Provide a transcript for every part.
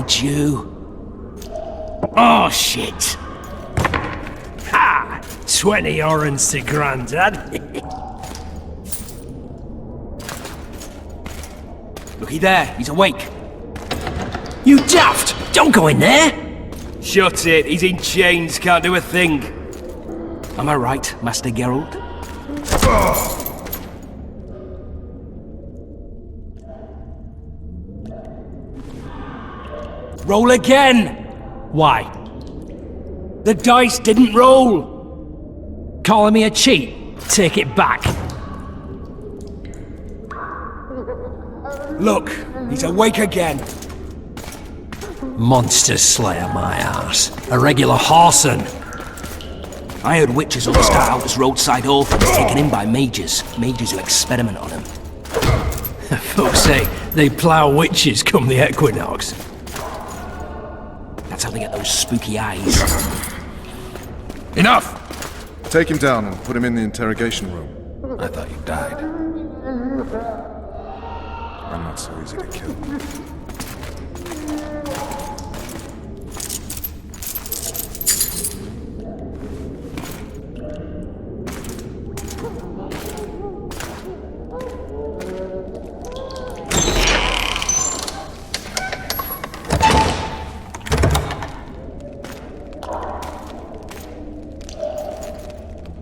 Got you. Oh, shit. Ha! 20 orange to Grandad. Looky there, he's awake. You daft! Don't go in there! Shut it, he's in chains, can't do a thing. Am I right, Master Geralt? Roll again! Why? The dice didn't roll! Calling me a cheat? Take it back. Look, he's awake again. Monster Slayer, my ass. A regular whoreson. I heard witches will start out as roadside orphans taken in by mages. Mages who experiment on them. Folks say they plough witches come the equinox. That's how they get those spooky eyes. Enough! Take him down and put him in the interrogation room. I thought you died. I'm not so easy to kill.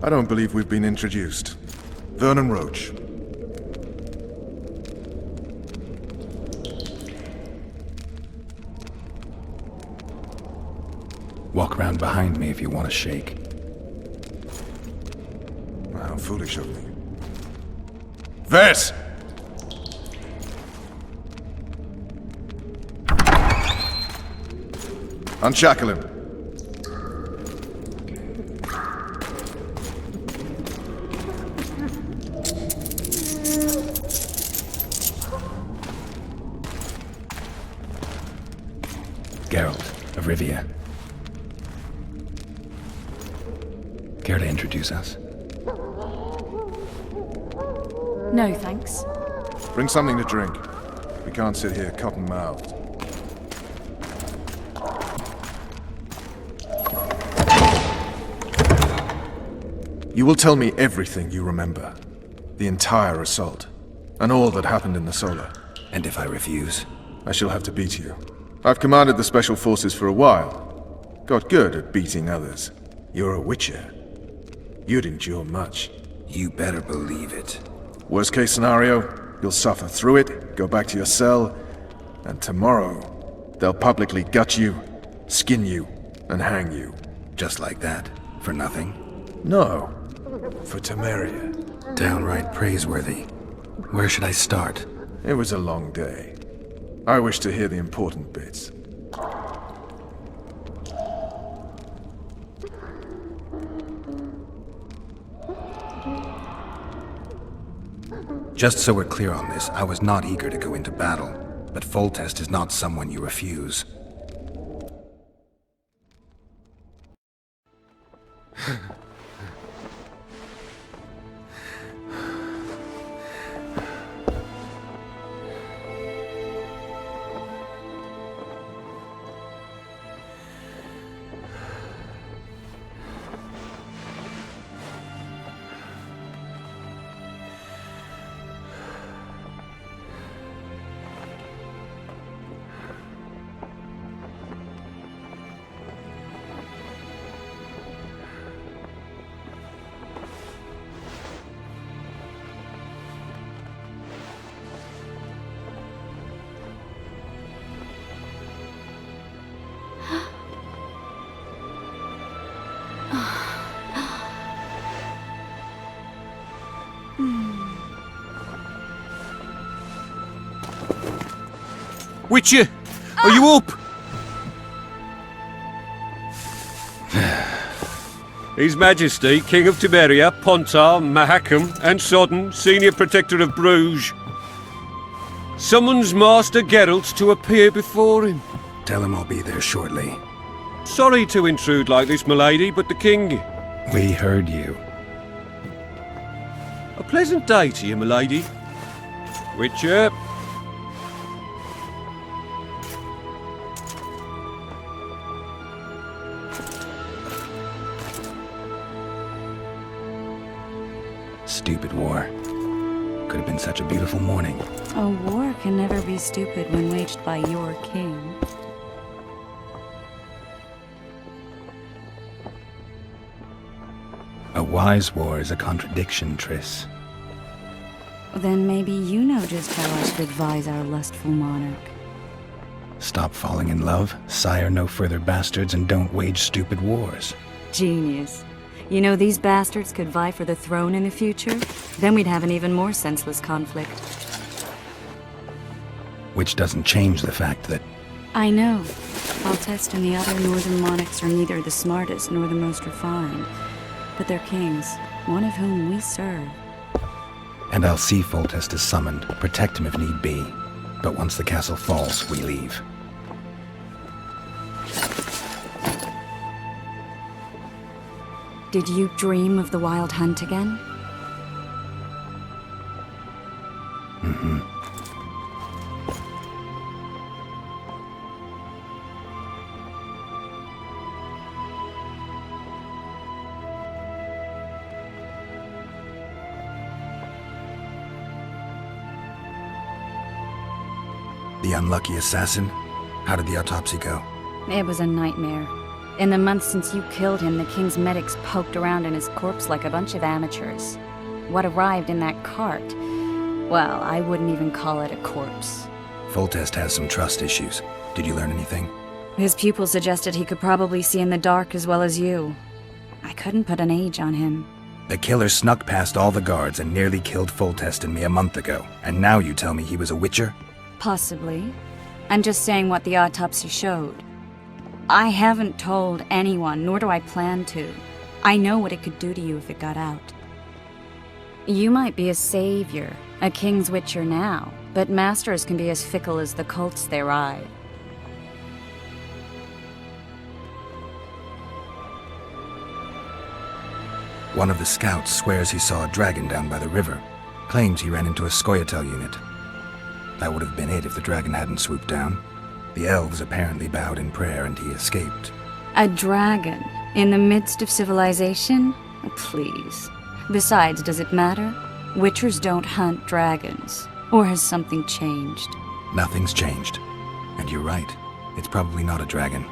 I don't believe we've been introduced. Vernon Roach. Walk around behind me if you want to shake. How foolish of me. Ves! Unshackle him. Geralt of Rivia. Care to introduce us? No, thanks. Bring something to drink. We can't sit here cotton-mouthed. You will tell me everything you remember. The entire assault. And all that happened in the Solar. And if I refuse? I shall have to beat you. I've commanded the Special Forces for a while. Got good at beating others. You're a Witcher. You'd endure much. You better believe it. Worst case scenario, you'll suffer through it, go back to your cell, and tomorrow, they'll publicly gut you, skin you, and hang you. Just like that? For nothing? No. For Temeria. Downright praiseworthy. Where should I start? It was a long day. I wish to hear the important bits. Just so we're clear on this, I was not eager to go into battle, but Foltest is not someone you refuse. Witcher, are you up? His Majesty, King of Temeria, Pontar, Mahakam, and Sodden, Senior Protector of Bruges, summons Master Geralt to appear before him. Tell him I'll be there shortly. Sorry to intrude like this, milady, but the King... We heard you. A pleasant day to you, milady. Witcher. Stupid war. Could have been such a beautiful morning. A war can never be stupid when waged by your king. A wise war is a contradiction, Triss. Then maybe you know just how I should advise our lustful monarch. Stop falling in love, sire no further bastards, and don't wage stupid wars. Genius. You know, these bastards could vie for the throne in the future? Then we'd have an even more senseless conflict. Which doesn't change the fact that... I know. Foltest and the other northern monarchs are neither the smartest nor the most refined. But they're kings, one of whom we serve. And I'll see Foltest is summoned, protect him if need be. But once the castle falls, we leave. Did you dream of the Wild Hunt again? Mm-hmm. The unlucky assassin? How did the autopsy go? It was a nightmare. In the months since you killed him, the king's medics poked around in his corpse like a bunch of amateurs. What arrived in that cart? Well, I wouldn't even call it a corpse. Foltest has some trust issues. Did you learn anything? His pupil suggested he could probably see in the dark as well as you. I couldn't put an age on him. The killer snuck past all the guards and nearly killed Foltest and me a month ago. And now you tell me he was a witcher? Possibly. I'm just saying what the autopsy showed. I haven't told anyone, nor do I plan to. I know what it could do to you if it got out. You might be a savior, a king's witcher now, but masters can be as fickle as the cults they ride. One of the scouts swears he saw a dragon down by the river. Claims he ran into a Scoia'tael unit. That would have been it if the dragon hadn't swooped down. The elves apparently bowed in prayer and he escaped. A dragon? In the midst of civilization? Please. Besides, does it matter? Witchers don't hunt dragons. Or has something changed? Nothing's changed. And you're right. It's probably not a dragon.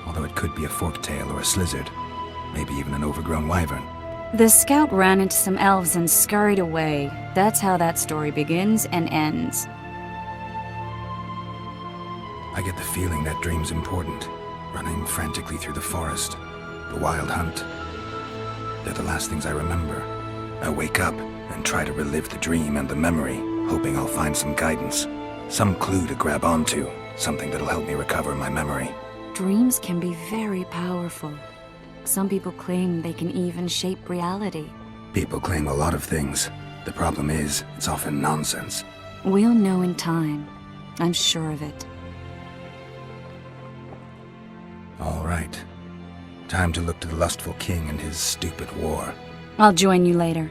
Although it could be a forktail or a slizzard. Maybe even an overgrown wyvern. The scout ran into some elves and scurried away. That's how that story begins and ends. I get the feeling that dream's important. Running frantically through the forest. The wild hunt. They're the last things I remember. I wake up and try to relive the dream and the memory, hoping I'll find some guidance. Some clue to grab onto. Something that'll help me recover my memory. Dreams can be very powerful. Some people claim they can even shape reality. People claim a lot of things. The problem is, it's often nonsense. We'll know in time. I'm sure of it. All right. Time to look to the lustful king and his stupid war. I'll join you later.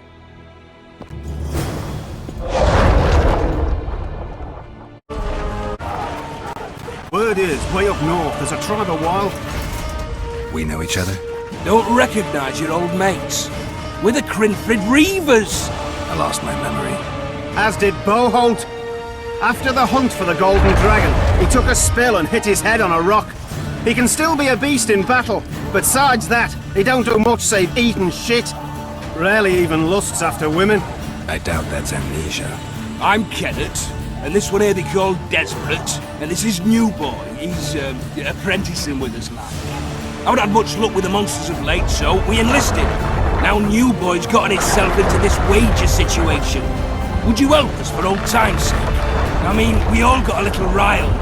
Word is, way up north, there's a tribe of wild... We know each other? Don't recognize your old mates. We're the Crinfrid Reavers. I lost my memory. As did Boholt. After the hunt for the Golden Dragon, he took a spill and hit his head on a rock. He can still be a beast in battle, but besides that, he don't do much save eat and shit. Rarely even lusts after women. I doubt that's amnesia. I'm Kenneth, and this one here they call Desperate, and this is New Boy. He's apprenticing with us, lad. I haven't had much luck with the monsters of late, so we enlisted. Now New Boy's gotten itself into this wager situation. Would you help us for old time's sake? I mean, we all got a little riled.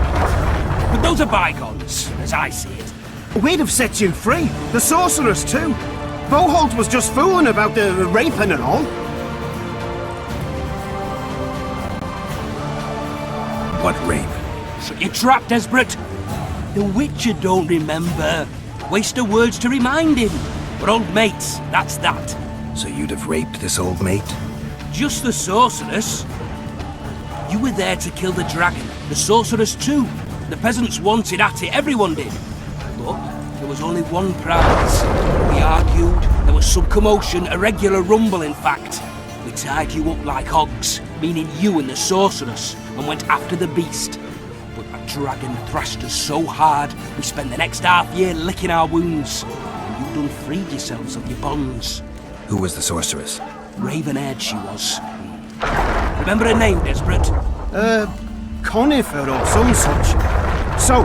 But those are bygones, as I see it. We'd have set you free. The sorceress too. Boholt was just fooling about the raping and all. What rape? Shut your trap, Desperate. The Witcher don't remember. Waste of words to remind him. We're old mates, that's that. So you'd have raped this old mate? Just the sorceress. You were there to kill the dragon. The sorceress too. The peasants wanted at it, everyone did. But there was only one prize. We argued, there was some commotion, a regular rumble in fact. We tied you up like hogs, meaning you and the sorceress, and went after the beast. But that dragon thrashed us so hard, we spent the next half year licking our wounds. And you done freed yourselves of your bonds. Who was the sorceress? Raven-haired she was. Remember her name, Desperate? Conifer or some such. So,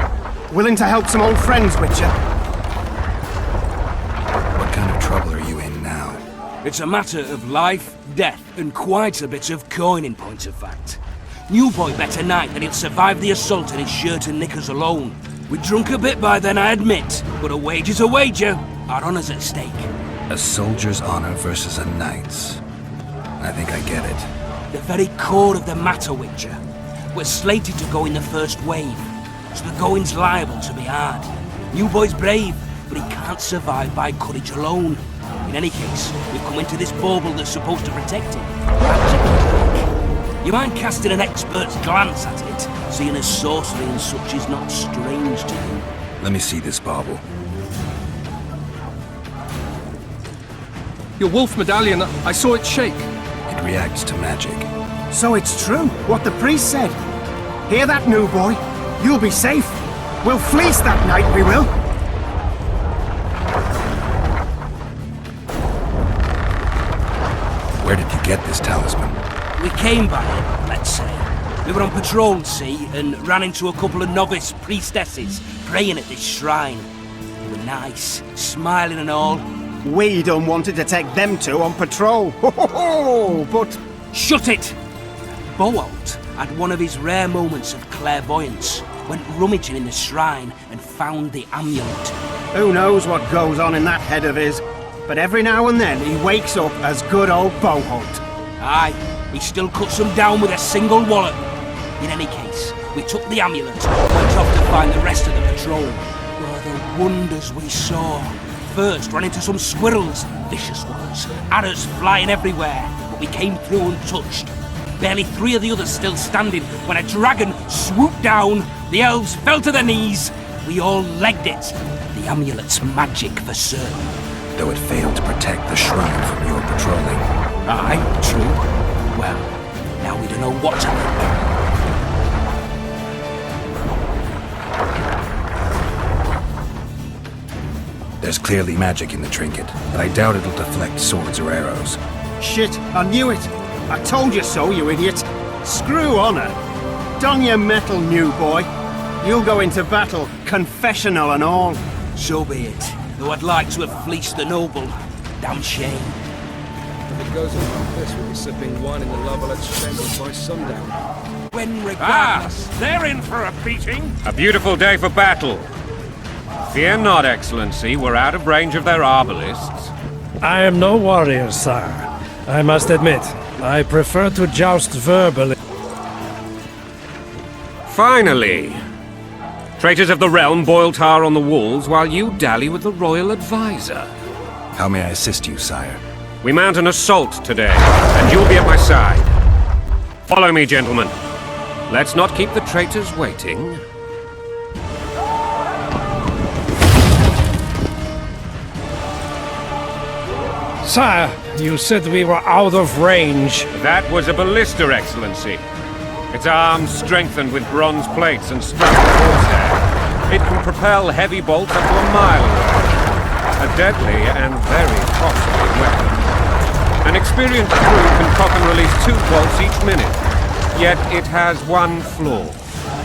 willing to help some old friends, Witcher? What kind of trouble are you in now? It's a matter of life, death, and quite a bit of coin in point of fact. New boy bet tonight that he'll survive the assault in his shirt and knickers alone. We drunk a bit by then, I admit, but a wager's a wager. Our honor's at stake. A soldier's honor versus a knight's. I think I get it. The very core of the matter, Witcher. We're slated to go in the first wave, so the going's liable to be hard. New boy's brave, but he can't survive by courage alone. In any case, we've come into this bauble that's supposed to protect him. You mind casting an expert's glance at it, seeing as sorcery and such is not strange to you? Let me see this bauble. Your wolf medallion, I saw it shake. It reacts to magic. So it's true, what the priest said. Hear that, new boy? You'll be safe. We'll fleece that night, we will. Where did you get this talisman? We came by it, let's say. We were on patrol, see, and ran into a couple of novice priestesses praying at this shrine. They were nice, smiling and all. We done wanted to take them two on patrol. Ho ho ho! But Shut it! Boalt had one of his rare moments of clairvoyance, went rummaging in the shrine and found the amulet. who knows what goes on in that head of his? But every now and then he wakes up as good old Boholt. Aye, he still cuts them down with a single wallet. In any case, we took the amulet and went off to find the rest of the patrol. Oh, the wonders we saw. First, ran into some squirrels, vicious ones, arrows flying everywhere, but we came through untouched. Barely 3 of the others still standing when a dragon swooped down, the elves fell to their knees. We all legged it. The amulet's magic for certain. Though it failed to protect the shrine from your patrolling. Aye, true. Well, now we don't know what to think. There's clearly magic in the trinket, but I doubt it'll deflect swords or arrows. Shit, I knew it. I told you so, you idiot. Screw honor. Don your metal, new boy. You'll go into battle, confessional and all. So be it. Though I'd like to have fleeced the noble. Damn shame. If it goes on like this, we'll be sipping wine in the Lavalette chambers by sundown. When regardless... They're in for a beating. A beautiful day for battle. Fear not, Excellency. We're out of range of their arbalists. I am no warrior, sire. I must admit, I prefer to joust verbally. Finally! Traitors of the realm boil tar on the walls while you dally with the royal advisor. How may I assist you, sire? We mount an assault today, and you'll be at my side. Follow me, gentlemen. Let's not keep the traitors waiting. Sire, you said we were out of range. That was a ballista, Excellency. Its arms strengthened with bronze plates and strapped with horsehair. It can propel heavy bolts up to a mile away. A deadly and very costly weapon. An experienced crew can cock and release 2 bolts each minute. Yet it has one flaw.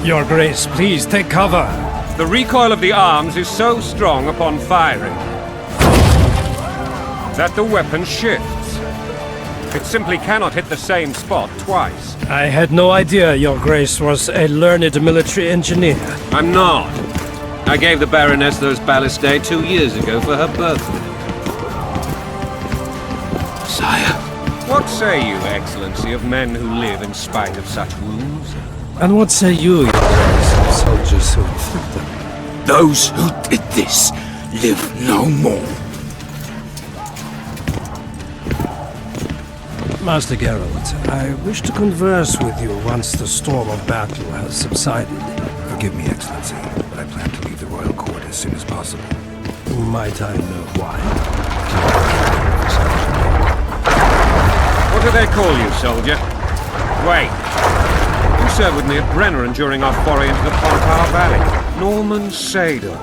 Your Grace, please take cover. The recoil of the arms is so strong upon firing that the weapon shifts. It simply cannot hit the same spot twice. I had no idea Your Grace was a learned military engineer. I'm not. I gave the Baroness those ballistae 2 years ago for her birthday. Sire. What say you, Excellency, of men who live in spite of such wounds? And what say you, Your Grace, of soldiers who inflict them? Those who did this live no more. Master Geralt, I wish to converse with you once the storm of battle has subsided. Forgive me, Excellency, but I plan to leave the royal court as soon as possible. Might I know why? What they call you, soldier? Wait. You served with me at Brenneran during our foray into the Pontar Valley. Norman Sador.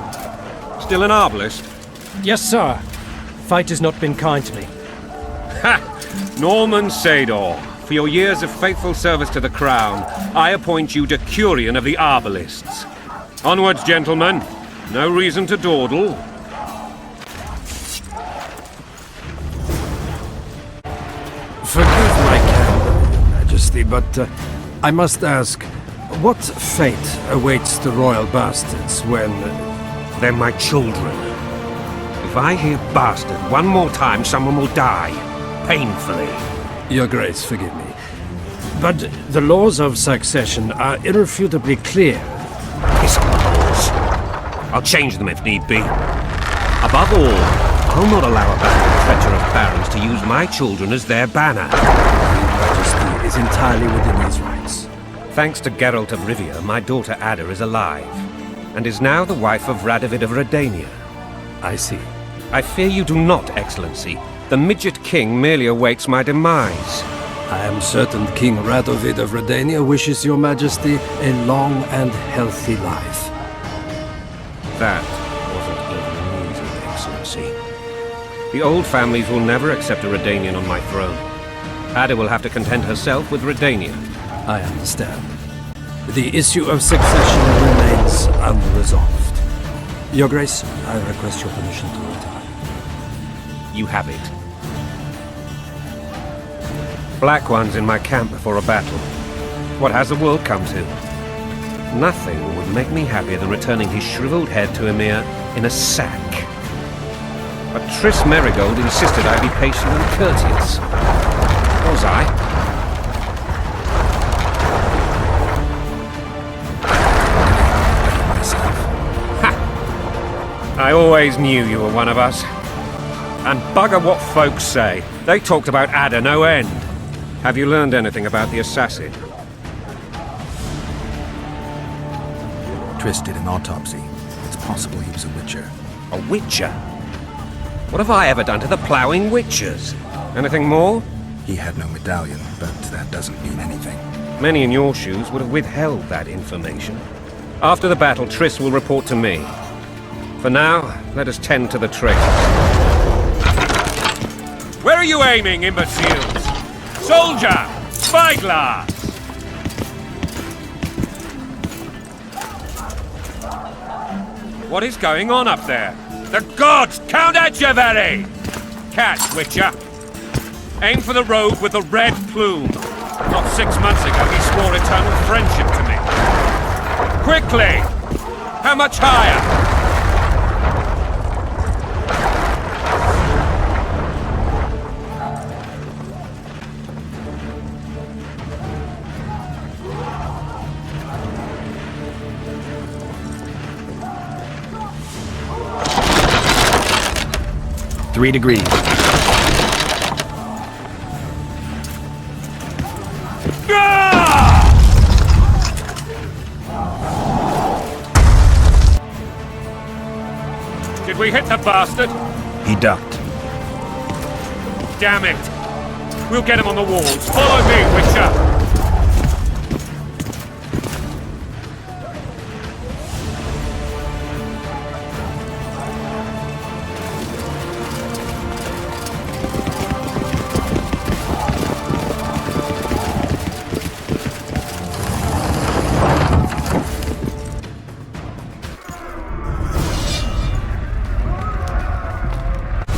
Still an arbalist? Yes, sir. Fate has not been kind to me. Ha! Norman Sador. For your years of faithful service to the Crown, I appoint you Decurion of the Arbalists. Onwards, gentlemen. No reason to dawdle. Forgive my candor, Your Majesty, but I must ask, what fate awaits the royal bastards when... They're my children. If I hear bastard one more time, someone will die. Painfully. Your Grace, forgive me. But the laws of succession are irrefutably clear. Piss on the laws. I'll change them if need be. Above all, I'll not allow a bastard fetcher of barons to use my children as their banner. Your Majesty is entirely within his rights. Thanks to Geralt of Rivia, my daughter Ada is alive, and is now the wife of Radovid of Redania. I see. I fear you do not, Excellency. The Midget King merely awaits my demise. I am certain King Radovid of Redania wishes Your Majesty a long and healthy life. That wasn't even amusing, Excellency. The old families will never accept a Redanian on my throne. Ada will have to content herself with Redania. I understand. The issue of succession remains unresolved. Your Grace, I request your permission to retire. You have it. Black One's in my camp before a battle. What has the world come to? Nothing would make me happier than returning his shriveled head to Emir in a sack. But Triss Merigold insisted I be patient and courteous. Was I? I always knew you were one of us. And bugger what folks say. They talked about Ada no end. Have you learned anything about the assassin? Triss did an autopsy. It's possible he was a witcher. A witcher? What have I ever done to the ploughing witchers? Anything more? He had no medallion, but that doesn't mean anything. Many in your shoes would have withheld that information. After the battle, Triss will report to me. For now, let us tend to the traitors. Where are you aiming, imbeciles? Soldier! Spyglass! What is going on up there? The gods! Count Etcheverry! Catch, Witcher! Aim for the rogue with the red plume. Not 6 months ago he swore eternal friendship to me. Quickly! How much higher? Three degrees. Did we hit the bastard? He ducked. Damn it! We'll get him on the walls. Follow me, Witcher!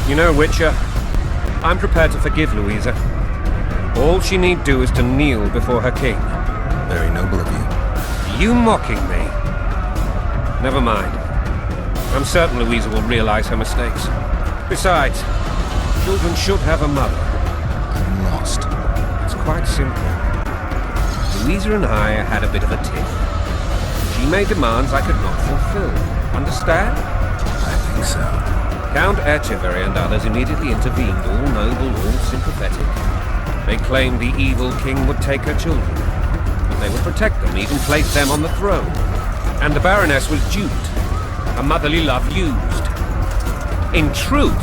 You know, Witcher, I'm prepared to forgive Louisa. All she need do is to kneel before her king. Very noble of you. You mocking me? Never mind. I'm certain Louisa will realize her mistakes. Besides, children should have a mother. I'm lost. It's quite simple. Louisa and I had a bit of a tiff. She made demands I could not fulfill. Understand? I think so. Count Etcheverry and others immediately intervened, all noble, all sympathetic. They claimed the evil king would take her children, but they would protect them, even place them on the throne. And the Baroness was duped, her motherly love used. In truth,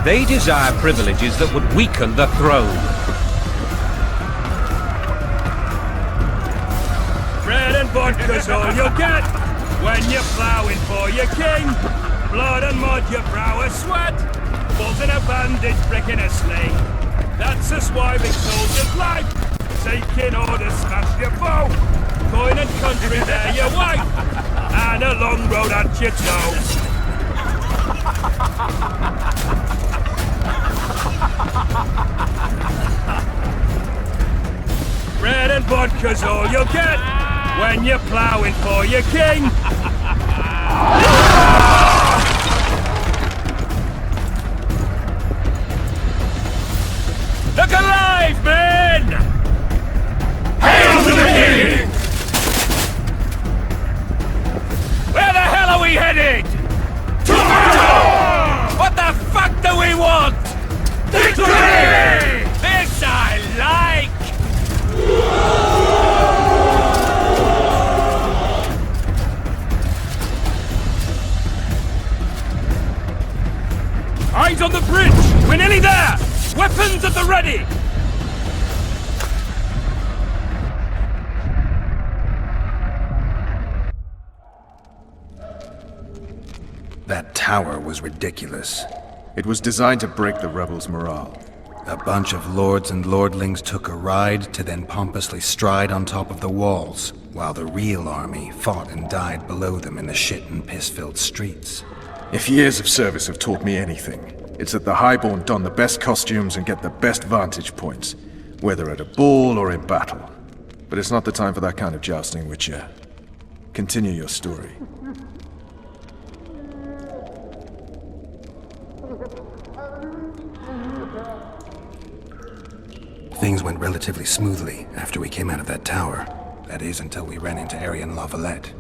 they desire privileges that would weaken the throne. vodka's all you'll get when you're ploughing for your king. Blood and mud, your brow a sweat. Balls in a bandage, brick in a sling. That's a swiving soldier's life. Taking orders, smash your foe. Coin and country, there your wife. And a long road at your toe. Bread and vodka's all you'll get when you're ploughing for your king. Look alive, men! Hail to the king! Where the hell are we headed? Tomorrow! What the fuck do we want? Victory! This I like! Eyes on the bridge! We're nearly there! Weapons at the ready! That tower was ridiculous. It was designed to break the rebels' morale. A bunch of lords and lordlings took a ride to then pompously stride on top of the walls, while the real army fought and died below them in the shit and piss-filled streets. If years of service have taught me anything, it's that the Highborn don the best costumes and get the best vantage points, whether at a ball or in battle. But it's not the time for that kind of jousting, Witcher. Continue your story. Things went relatively smoothly after we came out of that tower. That is, until we ran into Aryan Lavalette.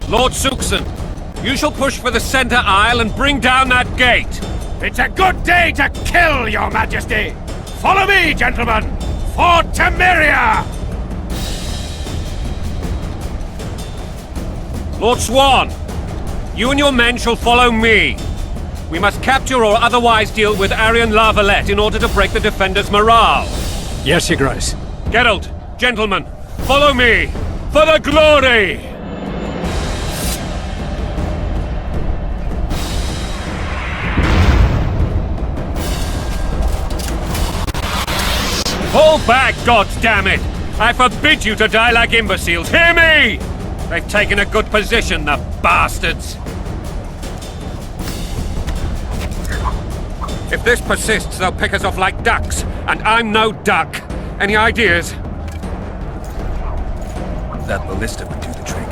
Lord Suxon, you shall push for the center aisle and bring down that gate. It's a good day to kill, your majesty! Follow me, gentlemen! For Temeria! Lord Swan, you and your men shall follow me. We must capture or otherwise deal with Aryan Lavalette in order to break the defenders' morale. Yes, Your Grace. Geralt, gentlemen, follow me! For the glory! Fall back, goddammit! I forbid you to die like imbeciles, hear me! They've taken a good position, the bastards! If this persists, they'll pick us off like ducks, and I'm no duck. Any ideas? That ballista would do the trick.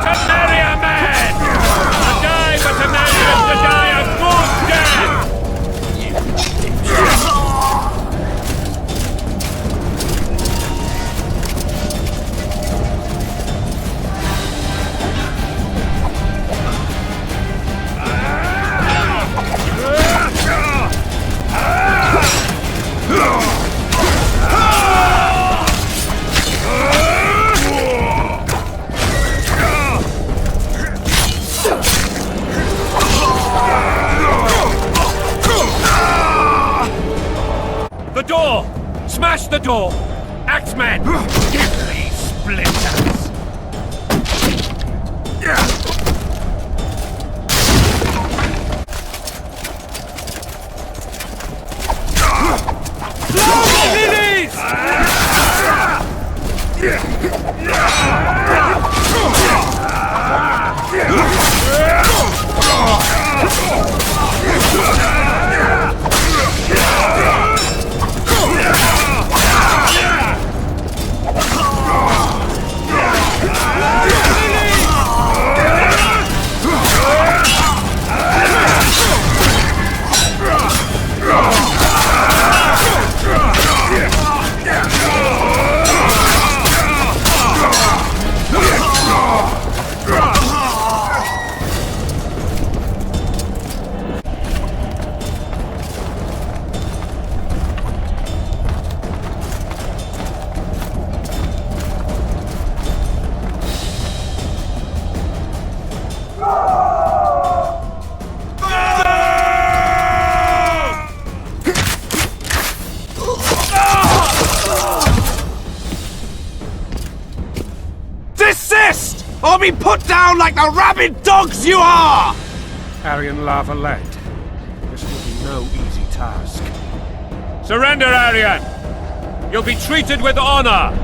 to merrier men! To die with a man is to die a good death! The door! Smash the door! Axemen! Give me splinters! Lilies! Desist! Or be put down like the rabid dogs you are! Aryan lava led. This will be no easy task. Surrender, Aryan! You'll be treated with honor!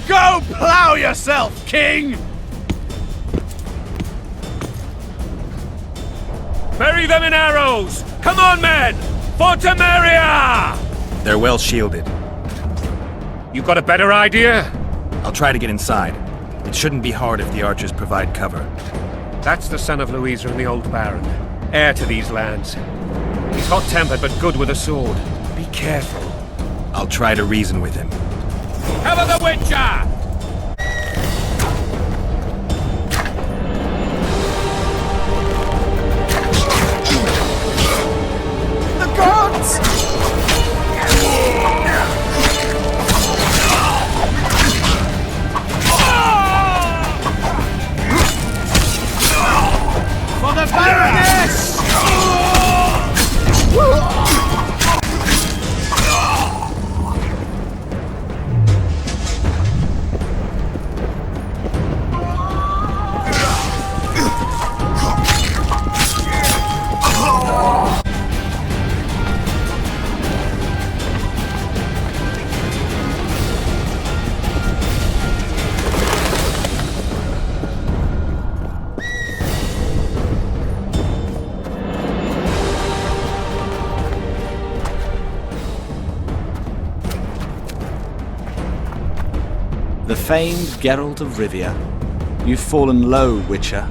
Go plow yourself, King! Bury them in arrows! Come on, men! For Temeria! They're well shielded. You got a better idea? I'll try to get inside. It shouldn't be hard if the archers provide cover. That's the son of Louisa and the old Baron, heir to these lands. He's hot-tempered but good with a sword. Be careful. I'll try to reason with him. Cover the Witcher! The gods! For the Baroness! The famed Geralt of Rivia. You've fallen low, Witcher.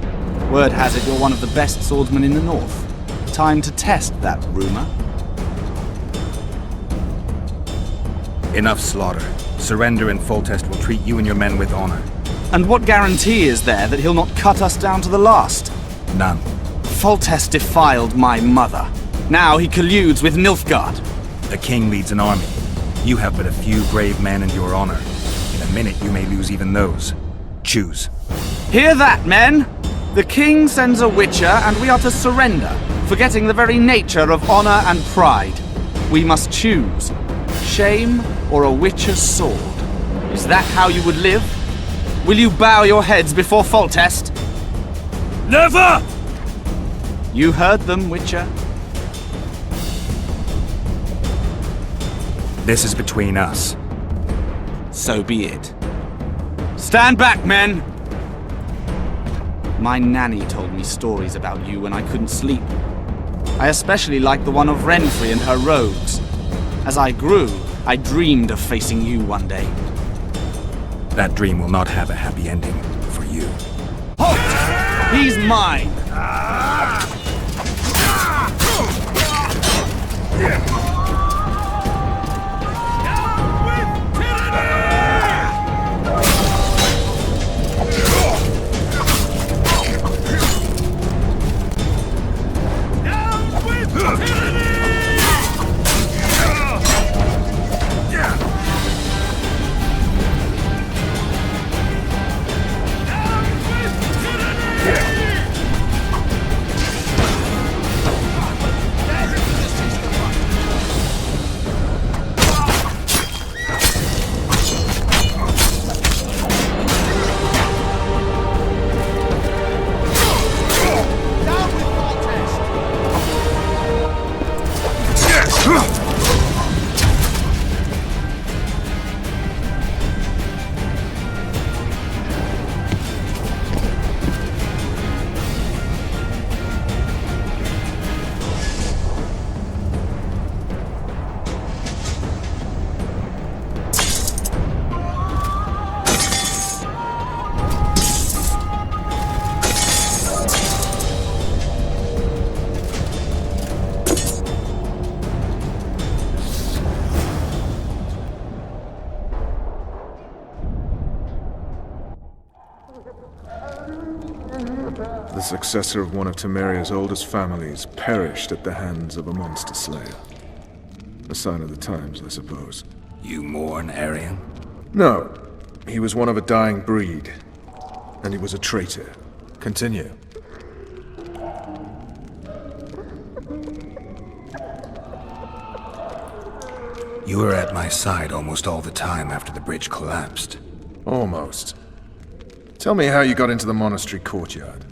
Word has it you're one of the best swordsmen in the north. Time to test that rumor. Enough slaughter. Surrender and Foltest will treat you and your men with honor. And what guarantee is there that he'll not cut us down to the last? None. Foltest defiled my mother. Now he colludes with Nilfgaard. The king leads an army. You have but a few brave men and your honor. In a minute you may lose even those. Choose. Hear that, men? The king sends a Witcher, and we are to surrender, forgetting the very nature of honor and pride. We must choose. Shame or a Witcher's sword. Is that how you would live? Will you bow your heads before Foltest? Never! You heard them, Witcher. This is between us. So be it. Stand back, men! My nanny told me stories about you when I couldn't sleep. I especially liked the one of Renfri and her rogues. As I grew, I dreamed of facing you one day. That dream will not have a happy ending for you. He's mine! The successor of one of Temeria's oldest families perished at the hands of a monster slayer. A sign of the times, I suppose. You mourn, Arian? No. He was one of a dying breed. And he was a traitor. Continue. You were at my side almost all the time after the bridge collapsed. Almost. Tell me how you got into the monastery courtyard.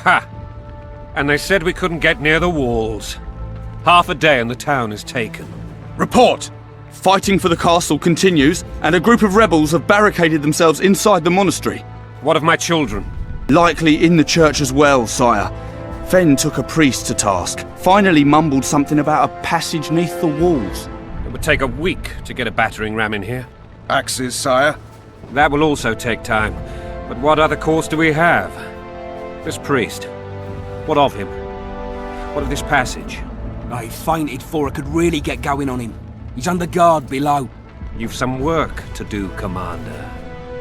Ha! And they said we couldn't get near the walls. Half a day and the town is taken. Report! Fighting for the castle continues, and a group of rebels have barricaded themselves inside the monastery. What of my children? Likely in the church as well, sire. Fen took a priest to task, finally mumbled something about a passage neath the walls. It would take a week to get a battering ram in here. Axes, sire? That will also take time. But what other course do we have? This priest. What of him? What of this passage? I fainted before I could really get going on him. He's under guard below. You've some work to do, Commander.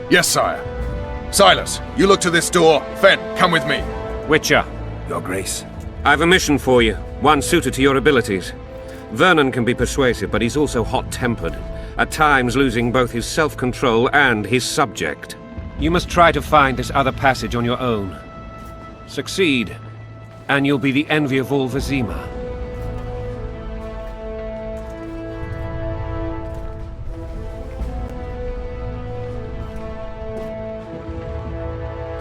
Yes, sire. Silas, you look to this door. Fen, come with me. Witcher. Your Grace. I've a mission for you, one suited to your abilities. Vernon can be persuasive, but he's also hot-tempered, at times losing both his self-control and his subject. You must try to find this other passage on your own. Succeed, and you'll be the envy of all Vizima.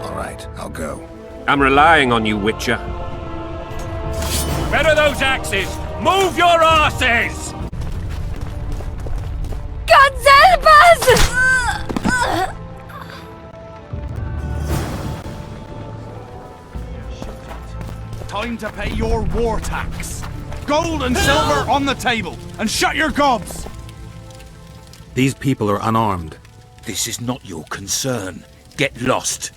All right, I'll go. I'm relying on you, Witcher. Where are those axes? Move your asses! God help us! Time to pay your war tax. Gold and silver on the table, and shut your gobs! These people are unarmed. This is not your concern. Get lost.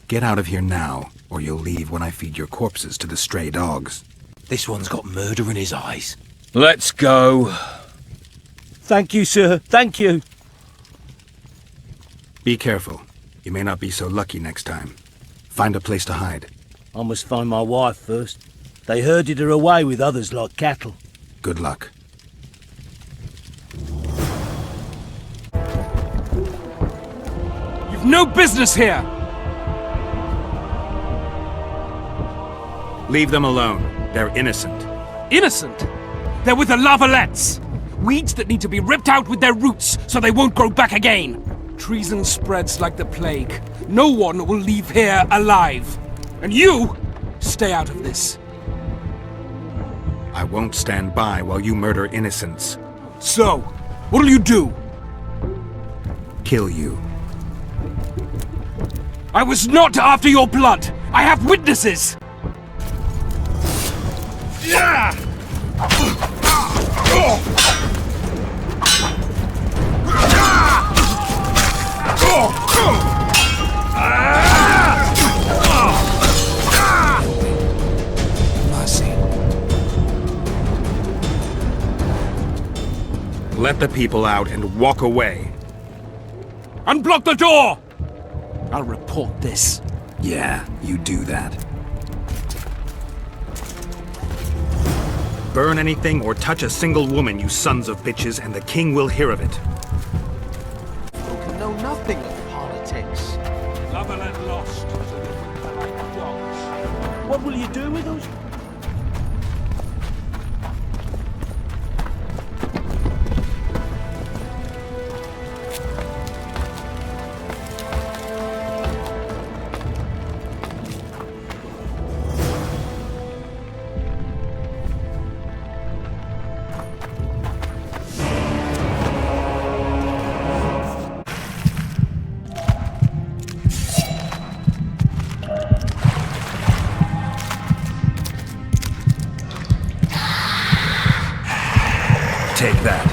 Get out of here now, or you'll leave when I feed your corpses to the stray dogs. This one's got murder in his eyes. Let's go. Thank you, sir. Thank you. Be careful. You may not be so lucky next time. Find a place to hide. I must find my wife first. They herded her away with others like cattle. Good luck. You've no business here! Leave them alone. They're innocent. Innocent? They're with the Lavalettes! Weeds that need to be ripped out with their roots so they won't grow back again. Treason spreads like the plague. No one will leave here alive. And you, stay out of this. I won't stand by while you murder innocents. So, what'll you do? kill you. I was not after your blood! I have witnesses! Mercy. Let the people out and walk away. Unblock the door! I'll report this. Yeah, you do that. Burn anything or touch a single woman, you sons of bitches, and the king will hear of it. Folk know nothing of politics. Lavalette lost, so they are like dogs. What will you do with us? Take that.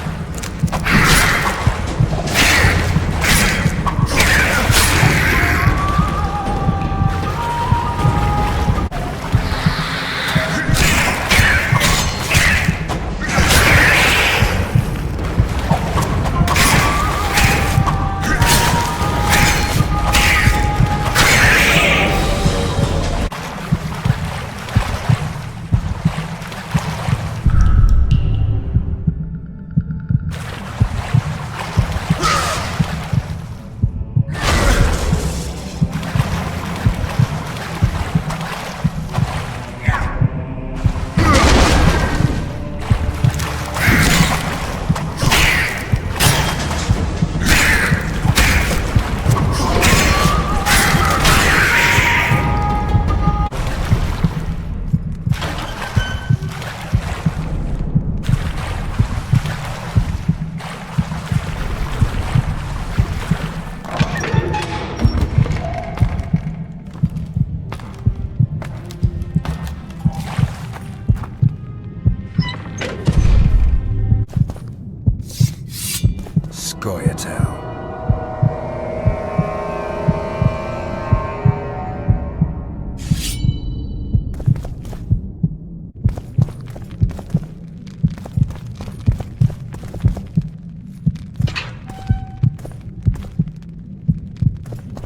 Scoia'tael.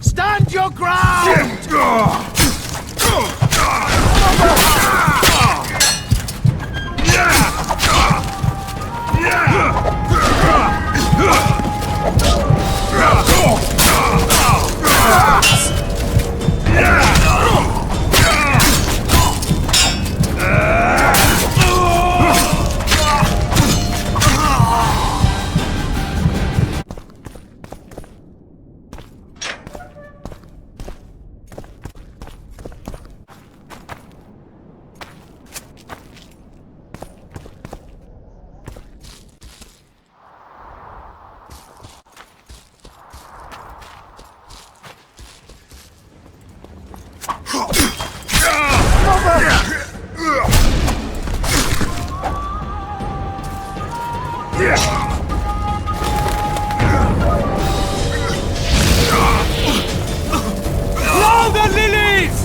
Stand your ground! Blow the lilies!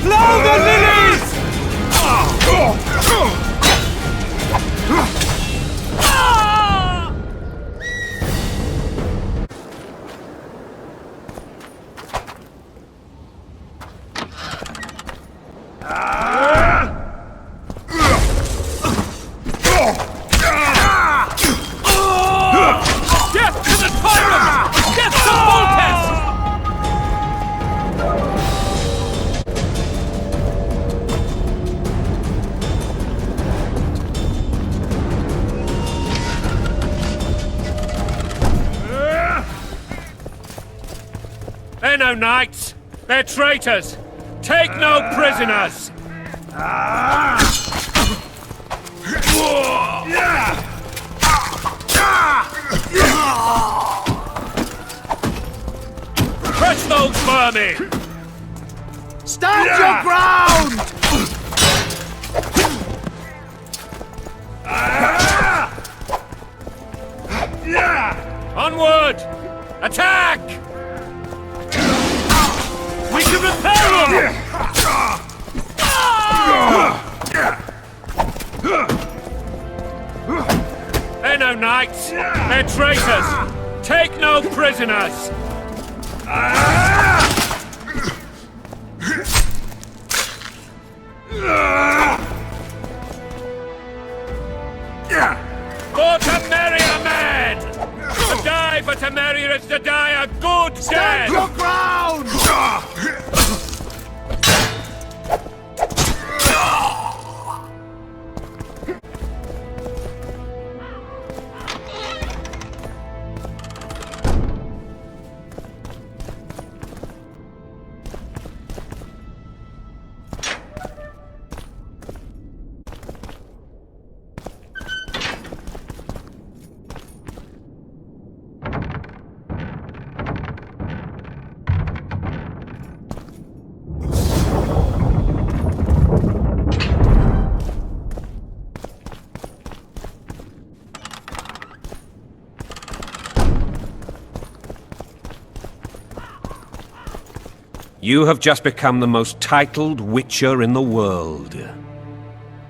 Blow the lilies! They're no knights. They're traitors. Take no prisoners. Crush those vermin! Stand your ground! Onward! Attack! We can repel them! They're no knights. They're traitors. Take no prisoners. For Temeria, men! To die for Temeria is to die a good death! Stand your ground! You have just become the most titled witcher in the world.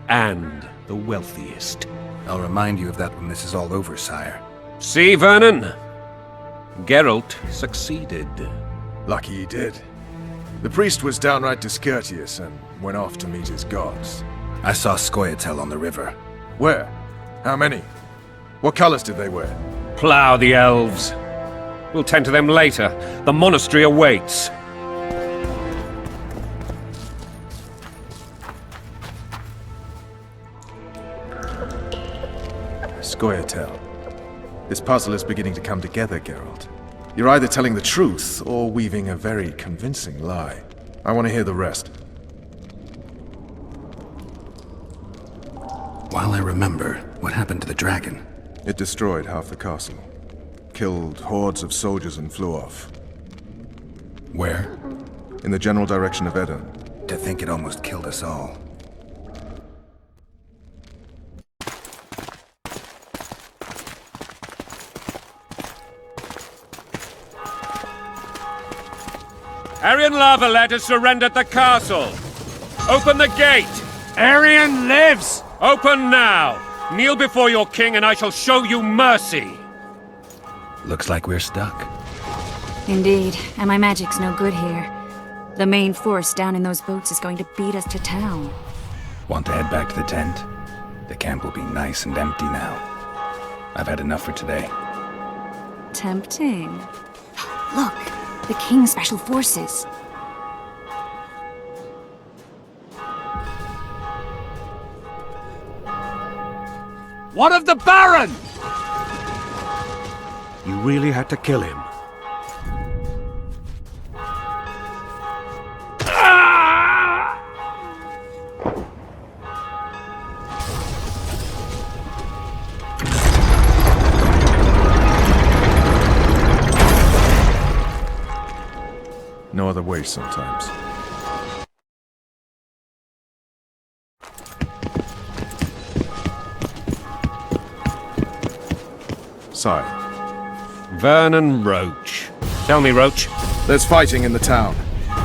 And the wealthiest. I'll remind you of that when this is all over, sire. See, Vernon? Geralt succeeded. Lucky he did. The priest was downright discourteous and went off to meet his gods. I saw Scoia'tael on the river. Where? How many? What colors did they wear? Plough the elves. We'll tend to them later. The monastery awaits. Scoia'tael. This puzzle is beginning to come together, Geralt. You're either telling the truth or weaving a very convincing lie. I want to hear the rest. While I remember, what happened to the dragon? It destroyed half the castle. Killed hordes of soldiers and flew off. Where? In the general direction of Edom. To think it almost killed us all. Arian Lavalet has surrendered the castle. Open the gate. Arian lives! Open now. Kneel before your king and I shall show you mercy. Looks like we're stuck. Indeed, and my magic's no good here. The main force down in those boats is going to beat us to town. Want to head back to the tent? The camp will be nice and empty now. I've had enough for today. Tempting. Look, the King's Special Forces. What of the Baron? You really had to kill him. No other way sometimes. Sire. Vernon Roach. Tell me, Roach. There's fighting in the town.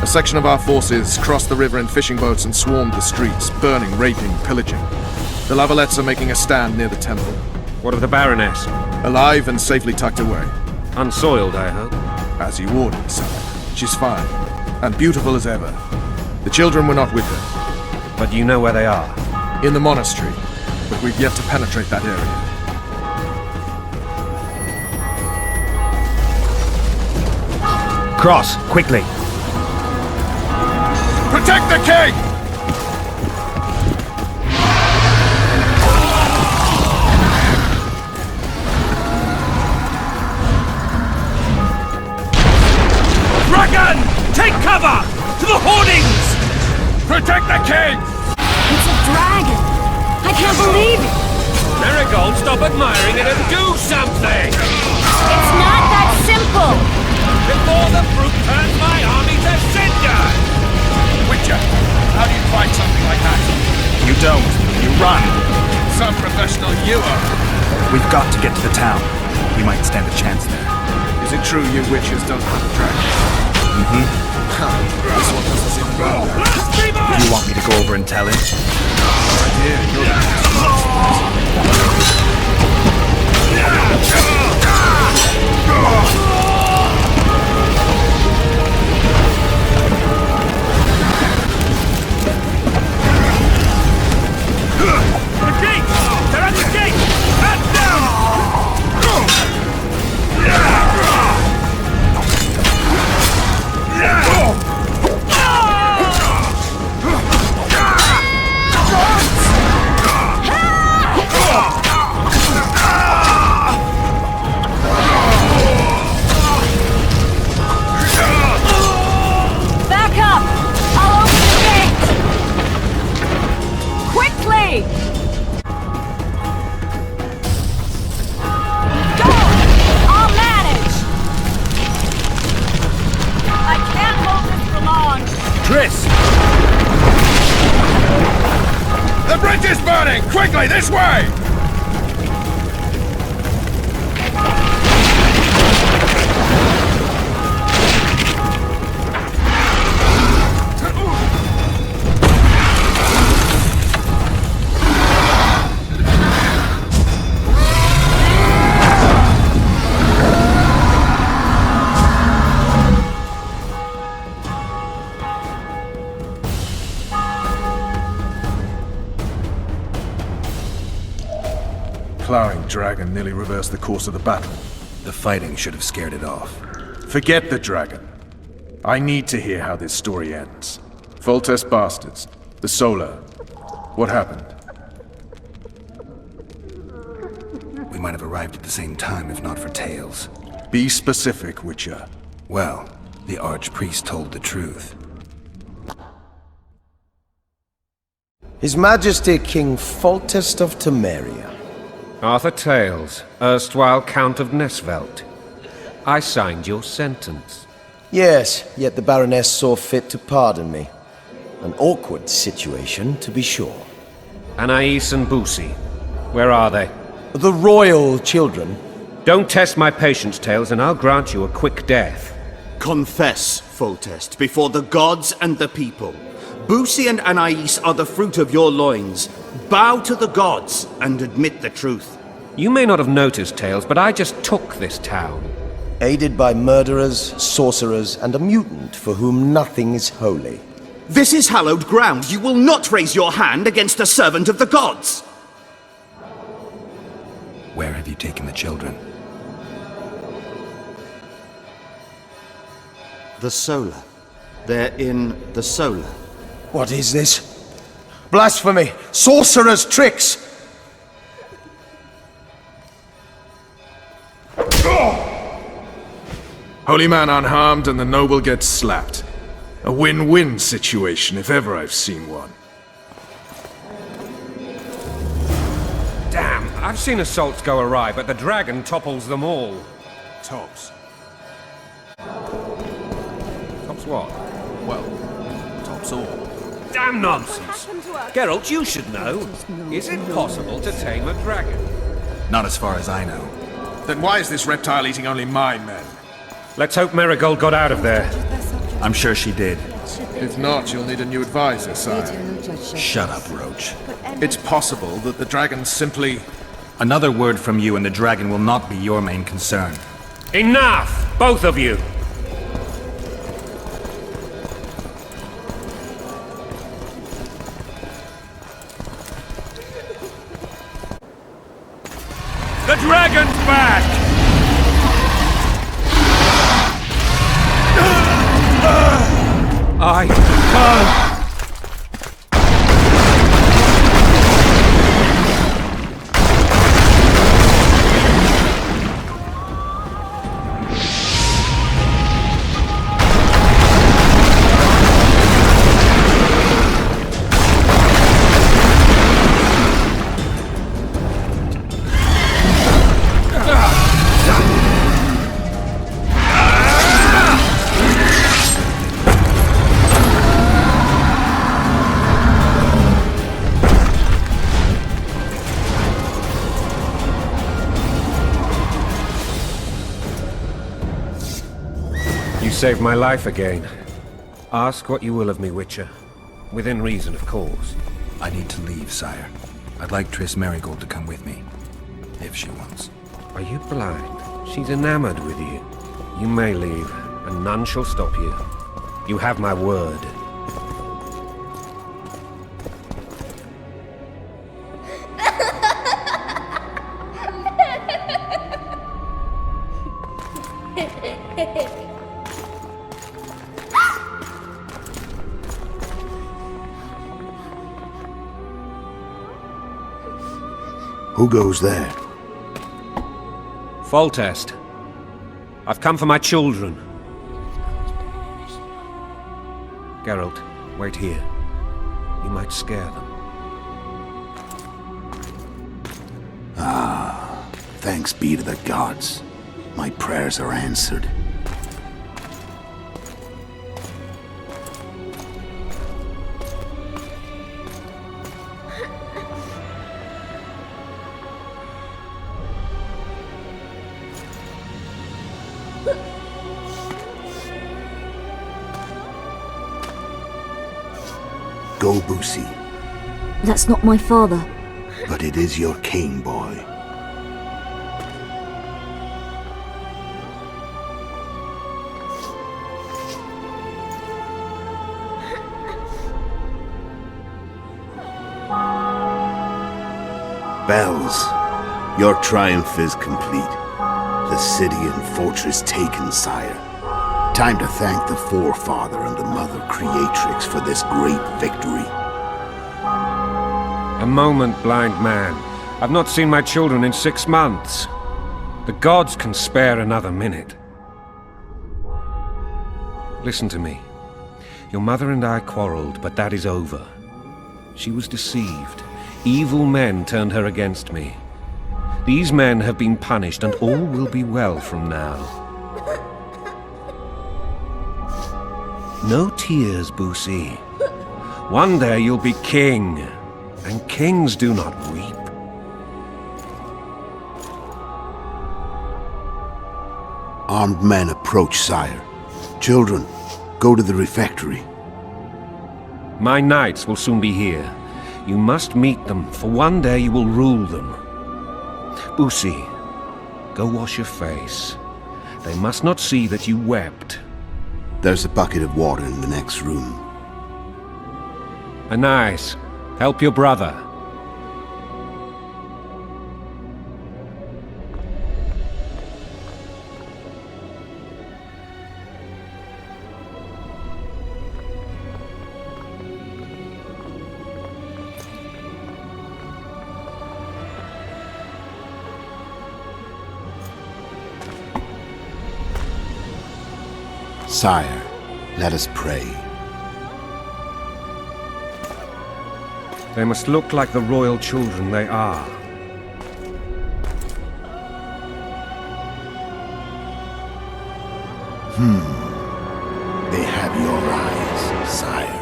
A section of our forces crossed the river in fishing boats and swarmed the streets, burning, raping, pillaging. The Lavalets are making a stand near the temple. What of the Baroness? Alive and safely tucked away. Unsoiled, I hope. As you ordered, sire. She's fine, and beautiful as ever. The children were not with her. But you know where they are? In the monastery, but we've yet to penetrate that area. Cross, quickly. Protect the king! Dragon! Take cover! To the hoardings! Protect the king! It's a dragon! I can't believe it! Marigold, stop admiring it and do something! It's not that simple! Before the fruit turns my army to cinder! Witcher, how do you fight something like that? You don't. You run. Some professional you are. We've got to get to the town. We might stand a chance there. Is it true you witches don't hunt dragons? This one doesn't seem wrong. You want me to go over and tell him? The gate! They're at the gate! Hands down! Back up! I'll open the gate! Quickly! Go! I'll manage! I can't hold this for long. Chris! The bridge is burning! Quickly, this way! Plowing dragon nearly reversed the course of the battle. The fighting should have scared it off. Forget the dragon. I need to hear how this story ends. Foltest bastards. The Solar. What happened? We might have arrived at the same time if not for tales. Be specific, Witcher. Well, the Archpriest told the truth. His Majesty King Foltest of Temeria. Arthur Tales, erstwhile Count of Nesvelt. I signed your sentence. Yes, yet the Baroness saw fit to pardon me. An awkward situation, to be sure. Anais and Boussy, where are they? The royal children. Don't test my patience, Tales, and I'll grant you a quick death. Confess, Foltest, before the gods and the people. Boussy and Anais are the fruit of your loins. Bow to the gods and admit the truth. You may not have noticed, Tales, but I just took this town. Aided by murderers, sorcerers, and a mutant for whom nothing is holy. This is hallowed ground. You will not raise your hand against a servant of the gods. Where have you taken the children? The Solar. They're in the Solar. What is this? Blasphemy! Sorcerer's tricks! Holy man unharmed and the noble gets slapped. A win-win situation, if ever I've seen one. Damn, I've seen assaults go awry, but the dragon topples them all. Tops. Tops what? Well, tops all. Damn nonsense! Geralt, you should know. Is it possible to tame a dragon? Not as far as I know. Then why is this reptile eating only my men? Let's hope Marigold got out of there. I'm sure she did. If not, you'll need a new advisor, sire. Shut up, Roach. It's possible that the dragon simply... Another word from you and the dragon will not be your main concern. Enough! Both of you! The dragon's back! I can't! You saved my life again. Ask what you will of me, Witcher. Within reason, of course. I need to leave, sire. I'd like Triss Merigold to come with me, if she wants. Are you blind? She's enamored with you. You may leave, and none shall stop you. You have my word. Who goes there? Foltest. I've come for my children. Geralt, wait here. You might scare them. Ah, thanks be to the gods. My prayers are answered. Go, Boosie. That's not my father. But it is your king, boy. Bells, your triumph is complete. The city and fortress taken, sire. Time to thank the Forefather and the Mother Creatrix for this great victory. A moment, blind man. I've not seen my children in 6 months. The gods can spare another minute. Listen to me. Your mother and I quarreled, but that is over. She was deceived. Evil men turned her against me. These men have been punished, and all will be well from now. No tears, Boosie. One day you'll be king, and kings do not weep. Armed men approach, sire. Children, go to the refectory. My knights will soon be here. You must meet them, for one day you will rule them. Boosie, go wash your face. They must not see that you wept. There's a bucket of water in the next room. Anais, help your brother. Sire, let us pray. They must look like the royal children they are. They have your eyes, sire.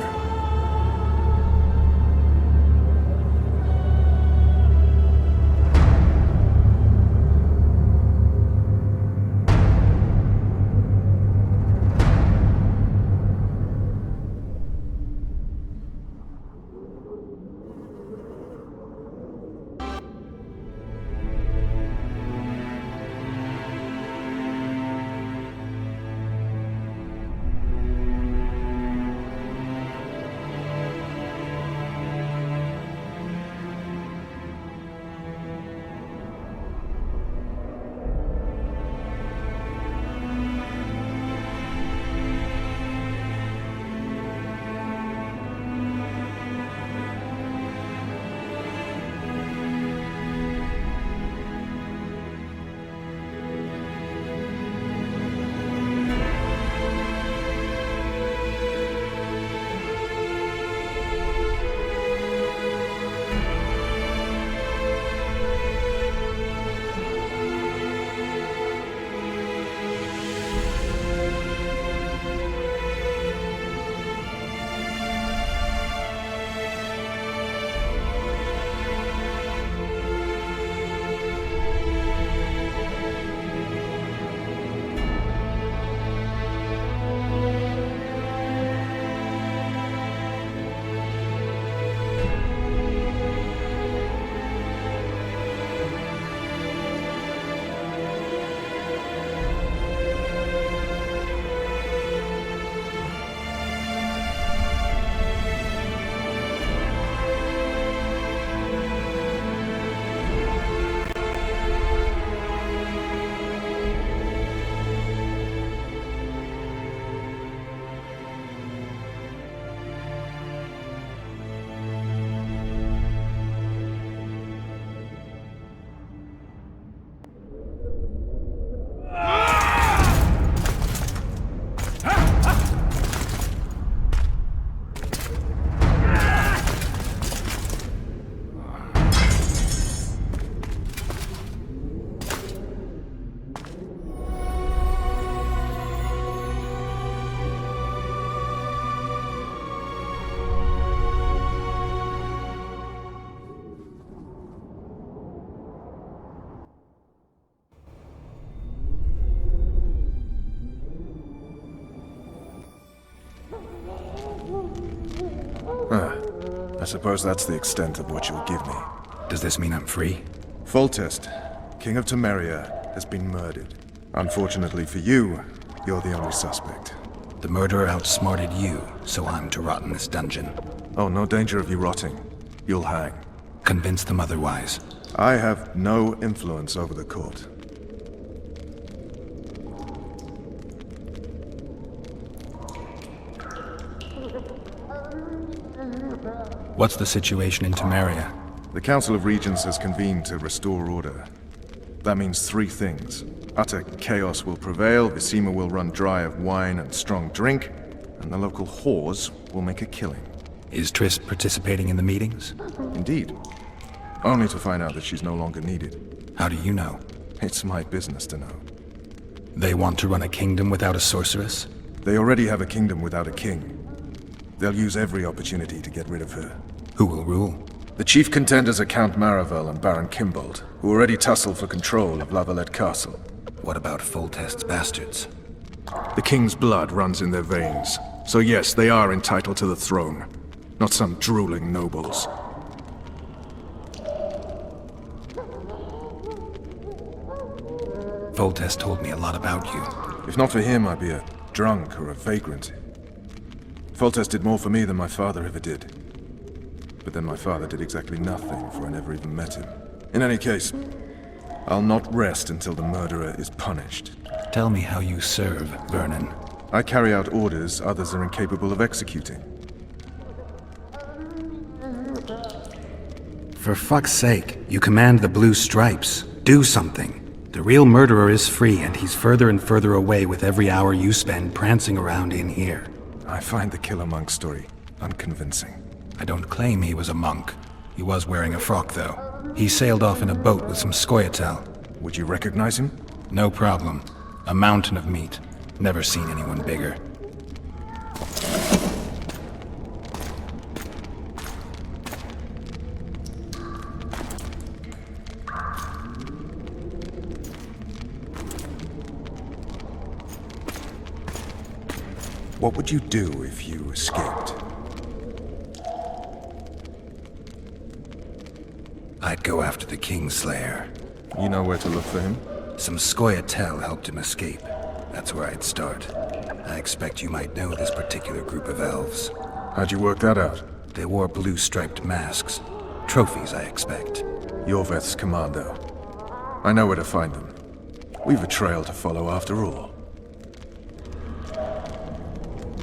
I suppose that's the extent of what you'll give me. Does this mean I'm free? Foltest, King of Temeria, has been murdered. Unfortunately for you, you're the only suspect. The murderer outsmarted you, so I'm to rot in this dungeon. Oh, no danger of you rotting. You'll hang. Convince them otherwise. I have no influence over the court. What's the situation in Temeria? The Council of Regents has convened to restore order. That means three things. Utter chaos will prevail, Visima will run dry of wine and strong drink, and the local whores will make a killing. Is Triss participating in the meetings? Indeed. Only to find out that she's no longer needed. How do you know? It's my business to know. They want to run a kingdom without a sorceress? They already have a kingdom without a king. They'll use every opportunity to get rid of her. Who will rule? The chief contenders are Count Maravel and Baron Kimbold, who already tussle for control of Lavalette Castle. What about Foltest's bastards? The king's blood runs in their veins, so yes, they are entitled to the throne. Not some drooling nobles. Foltest told me a lot about you. If not for him, I'd be a drunk or a vagrant. Foltest did more for me than my father ever did. But then my father did exactly nothing, for I never even met him. In any case, I'll not rest until the murderer is punished. Tell me how you serve, Vernon. I carry out orders others are incapable of executing. For fuck's sake, you command the Blue Stripes. Do something. The real murderer is free, and he's further and further away with every hour you spend prancing around in here. I find the Killer Monk story unconvincing. I don't claim he was a monk. He was wearing a frock, though. He sailed off in a boat with some Scoia'tael. Would you recognize him? No problem. A mountain of meat. Never seen anyone bigger. What would you do if you escaped? I'd go after the Kingslayer. You know where to look for him? Some Scoia'tael helped him escape. That's where I'd start. I expect you might know this particular group of elves. How'd you work that out? They wore blue-striped masks. Trophies, I expect. Yorveth's commando. I know where to find them. We've a trail to follow after all.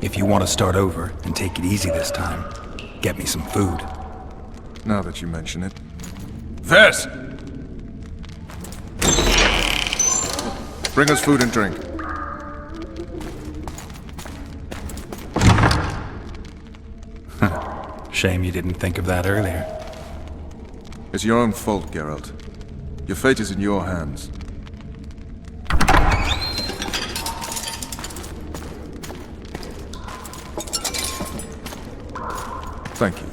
If you want to start over and take it easy this time, get me some food. Now that you mention it. Vess! Bring us food and drink. Shame you didn't think of that earlier. It's your own fault, Geralt. Your fate is in your hands. Thank you.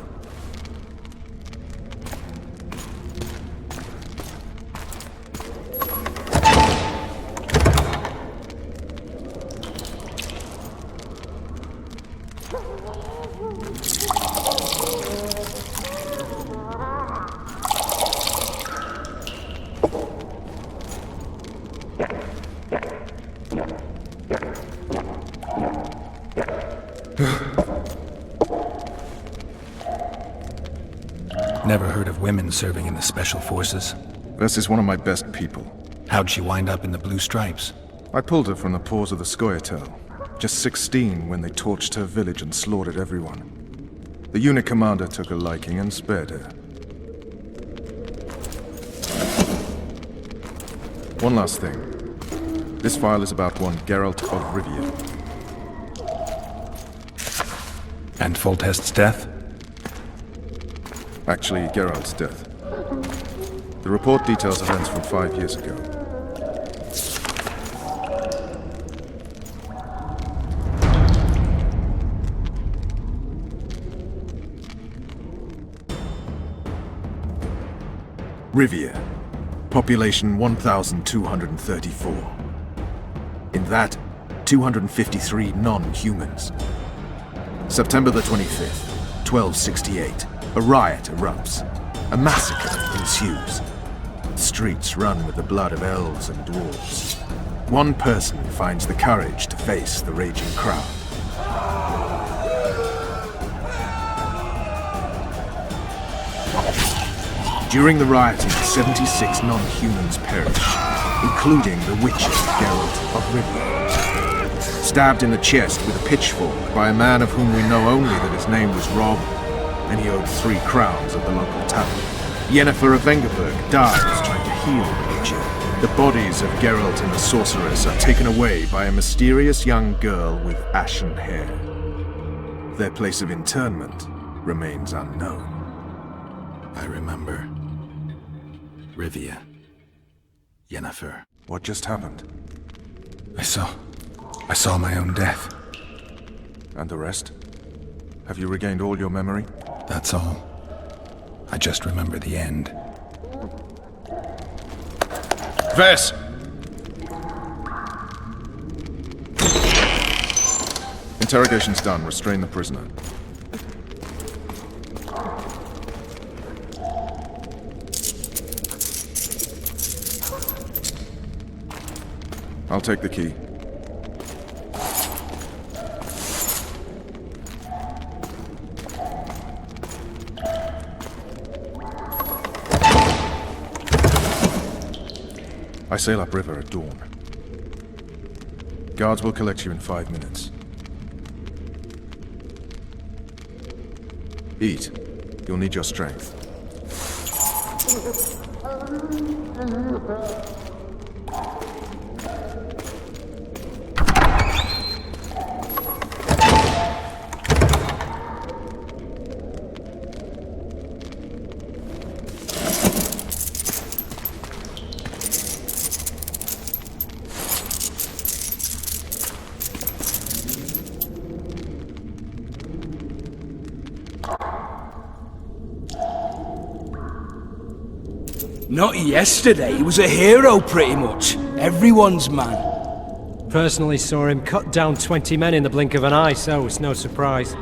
Never heard of women serving in the Special Forces. Vess is one of my best people. How'd she wind up in the Blue Stripes? I pulled her from the paws of the Scoia'tael. Just 16 when they torched her village and slaughtered everyone. The unit commander took a liking and spared her. One last thing. This file is about one Geralt of Rivia. And Foltest's death? Actually, Geralt's death. The report details events from 5 years ago. Rivia. Population 1,234. In that, 253 non-humans. September the 25th, 1268. A riot erupts. A massacre ensues. Streets run with the blood of elves and dwarves. One person finds the courage to face the raging crowd. During the rioting, 76 non-humans perished, including the Witcher Geralt of Rivia. Stabbed in the chest with a pitchfork by a man of whom we know only that his name was Rob, and he owed 3 crowns at the local tavern. Yennefer of Vengerberg dies trying to heal the Witcher. The bodies of Geralt and the sorceress are taken away by a mysterious young girl with ashen hair. Their place of interment remains unknown. I remember. Rivia. Yennefer. What just happened? I saw my own death. And the rest? Have you regained all your memory? That's all. I just remember the end. Vess! Interrogation's done. Restrain the prisoner. I'll take the key. I sail upriver at dawn. Guards will collect you in 5 minutes. Eat. You'll need your strength. Not yesterday, he was a hero pretty much. Everyone's man. Personally saw him cut down 20 men in the blink of an eye, so it's no surprise.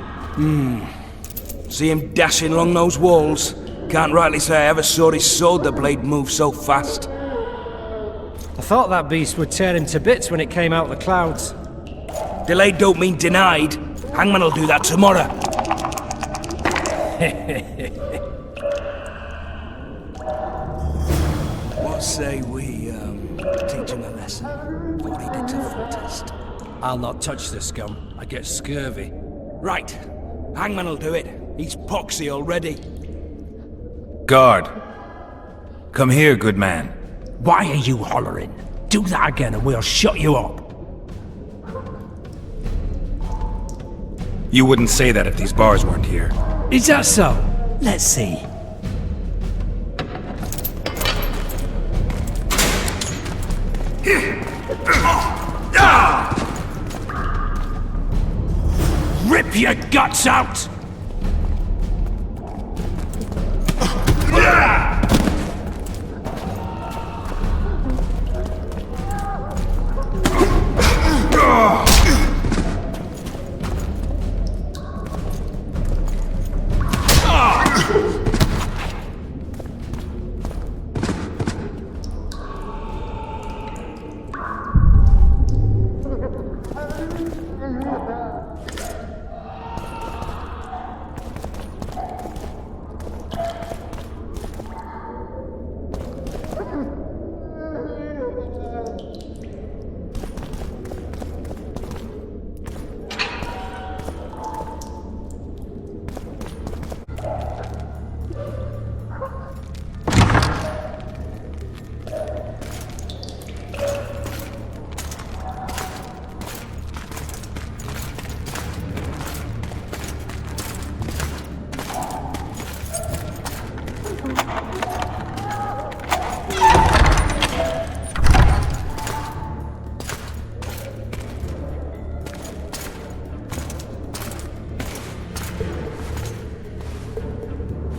See him dashing along those walls? Can't rightly say I ever saw his sword the blade move so fast. I thought that beast would tear him to bits when it came out of the clouds. Delayed don't mean denied. Hangman will do that tomorrow. What say we, teach him a lesson? What he did to Fortest. I'll not touch the scum. I get scurvy. Right. Hangman will do it. He's poxy already. Guard! Come here, good man. Why are you hollering? Do that again and we'll shut you up. You wouldn't say that if these bars weren't here. Is that so? Let's see. Rip your guts out!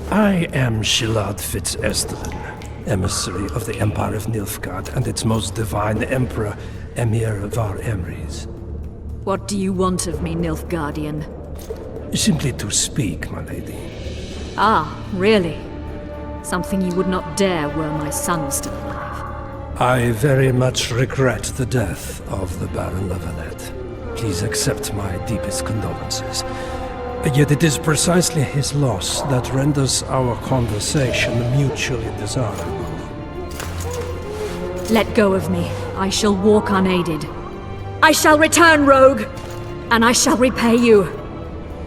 I am Shilad Fitz-Estelen, emissary of the Empire of Nilfgaard and its most divine Emperor, Emir Var Emrys. What do you want of me, Nilfgaardian? Simply to speak, my lady. Ah, really? Something you would not dare were my son still alive. I very much regret the death of the Baron Lavalette. Please accept my deepest condolences. Yet it is precisely his loss that renders our conversation mutually desirable. Let go of me. I shall walk unaided. I shall return, rogue! And I shall repay you.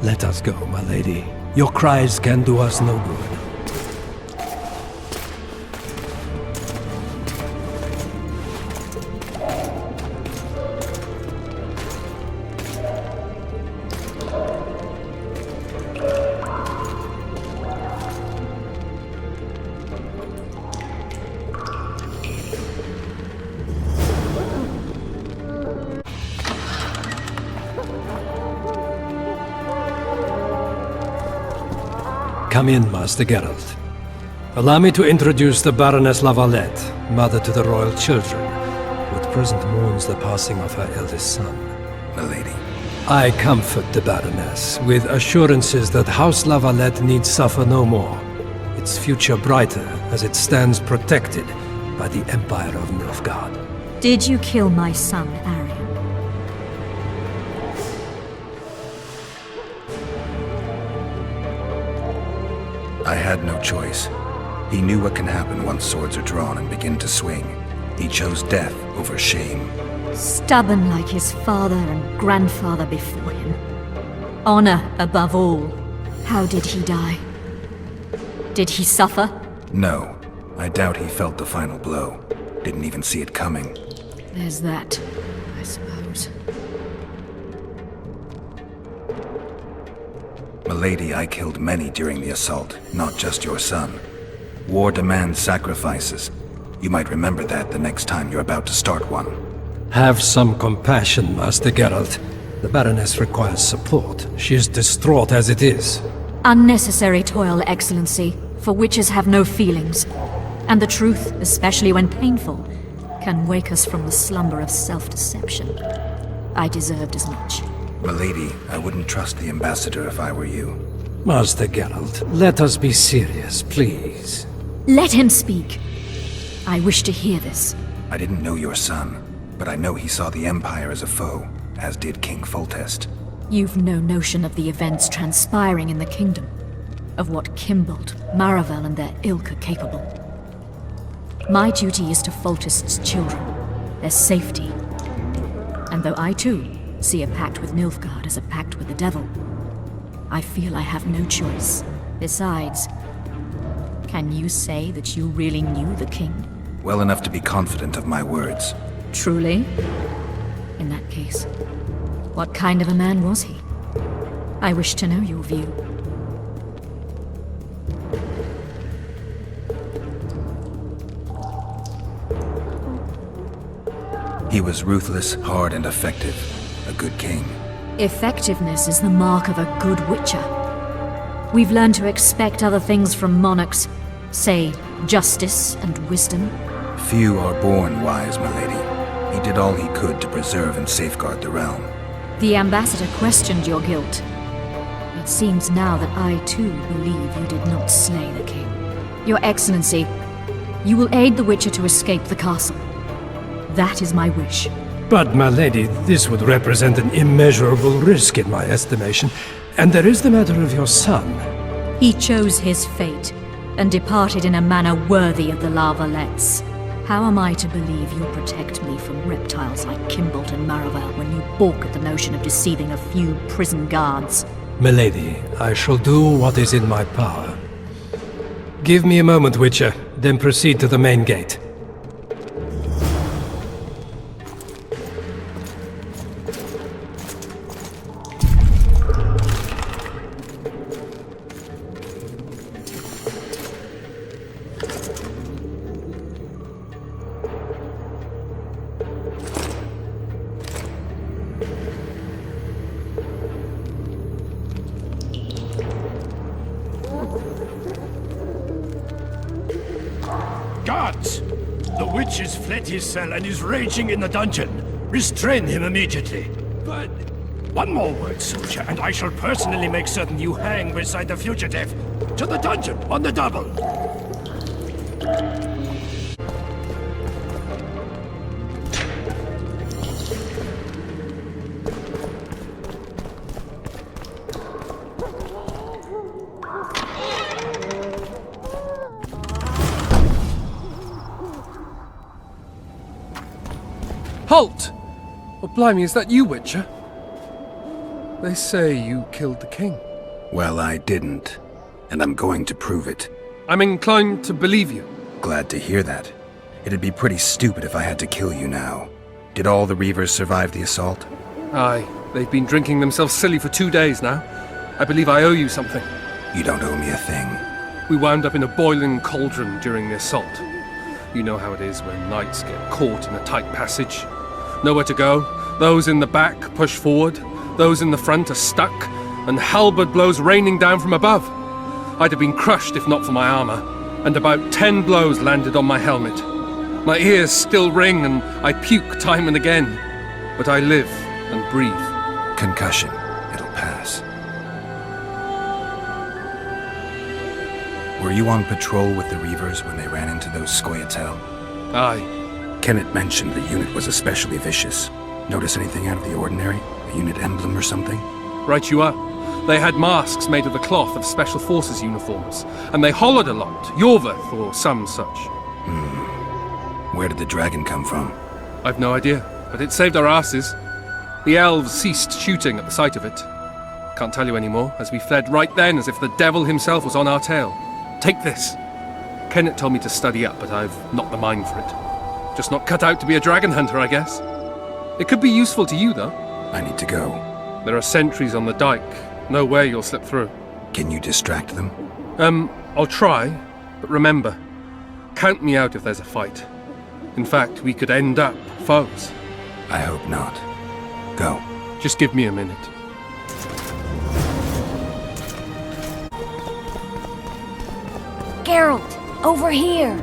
Let us go, my lady. Your cries can do us no good. Come in, Master Geralt. Allow me to introduce the Baroness Lavalette, mother to the royal children, who at present mourns the passing of her eldest son. Milady. I comfort the Baroness with assurances that House Lavalette need suffer no more, its future brighter as it stands protected by the Empire of Nilfgaard. Did you kill my son, Arion? I had no choice. He knew what can happen once swords are drawn and begin to swing. He chose death over shame. Stubborn like his father and grandfather before him. Honor above all. How did he die? Did he suffer? No. I doubt he felt the final blow. Didn't even see it coming. There's that, I suppose. Milady, I killed many during the assault, not just your son. War demands sacrifices. You might remember that the next time you're about to start one. Have some compassion, Master Geralt. The Baroness requires support. She is distraught as it is. Unnecessary toil, Excellency, for witches have no feelings. And the truth, especially when painful, can wake us from the slumber of self-deception. I deserved as much. Milady, I wouldn't trust the ambassador if I were you. Master Geralt, let us be serious, please. Let him speak. I wish to hear this. I didn't know your son, but I know he saw the Empire as a foe, as did King Foltest. You've no notion of the events transpiring in the kingdom, of what Kimbold, Maravel and their ilk are capable. My duty is to Foltest's children, their safety. And though I too see a pact with Nilfgaard as a pact with the devil, I feel I have no choice. Besides, can you say that you really knew the king? Well enough to be confident of my words. Truly? In that case, what kind of a man was he? I wish to know your view. He was ruthless, hard, and effective. A good king. Effectiveness is the mark of a good witcher. We've learned to expect other things from monarchs, say, justice and wisdom. Few are born wise, milady. He did all he could to preserve and safeguard the realm. The ambassador questioned your guilt. It seems now that I too believe you did not slay the king. Your Excellency, you will aid the Witcher to escape the castle. That is my wish. But, my lady, this would represent an immeasurable risk in my estimation. And there is the matter of your son. He chose his fate, and departed in a manner worthy of the Lavalettes. How am I to believe you'll protect me from reptiles like Kimbold and Maravel when you balk at the notion of deceiving a few prison guards? Milady, I shall do what is in my power. Give me a moment, Witcher, then proceed to the main gate. Guards! The witch has fled his cell and is raging in the dungeon. Restrain him immediately. But One more word, soldier, and I shall personally make certain you hang beside the fugitive. To the dungeon, on the double. Halt! Oh, blimey, is that you, Witcher? They say you killed the king. Well, I didn't. And I'm going to prove it. I'm inclined to believe you. Glad to hear that. It'd be pretty stupid if I had to kill you now. Did all the Reavers survive the assault? Aye, they've been drinking themselves silly for 2 days now. I believe I owe you something. You don't owe me a thing. We wound up in a boiling cauldron during the assault. You know how it is when knights get caught in a tight passage. Nowhere to go. Those in the back push forward. Those in the front are stuck. And halberd blows raining down from above. I'd have been crushed if not for my armor. And about 10 blows landed on my helmet. My ears still ring and I puke time and again. But I live and breathe. Concussion. It'll pass. Were you on patrol with the Reavers when they ran into those Scoia'tael? Aye. Kenneth mentioned the unit was especially vicious. Notice anything out of the ordinary? A unit emblem or something? Right you are. They had masks made of the cloth of Special Forces uniforms, and they hollered a lot, Yorveth or some such. Where did the dragon come from? I've no idea, but it saved our asses. The elves ceased shooting at the sight of it. Can't tell you anymore, as we fled right then as if the devil himself was on our tail. Take this. Kenneth told me to study up, but I've not the mind for it. Just not cut out to be a dragon hunter, I guess. It could be useful to you, though. I need to go. There are sentries on the dike. No way you'll slip through. Can you distract them? I'll try, but remember, count me out if there's a fight. In fact, we could end up foes. I hope not. Go. Just give me a minute. Geralt, over here!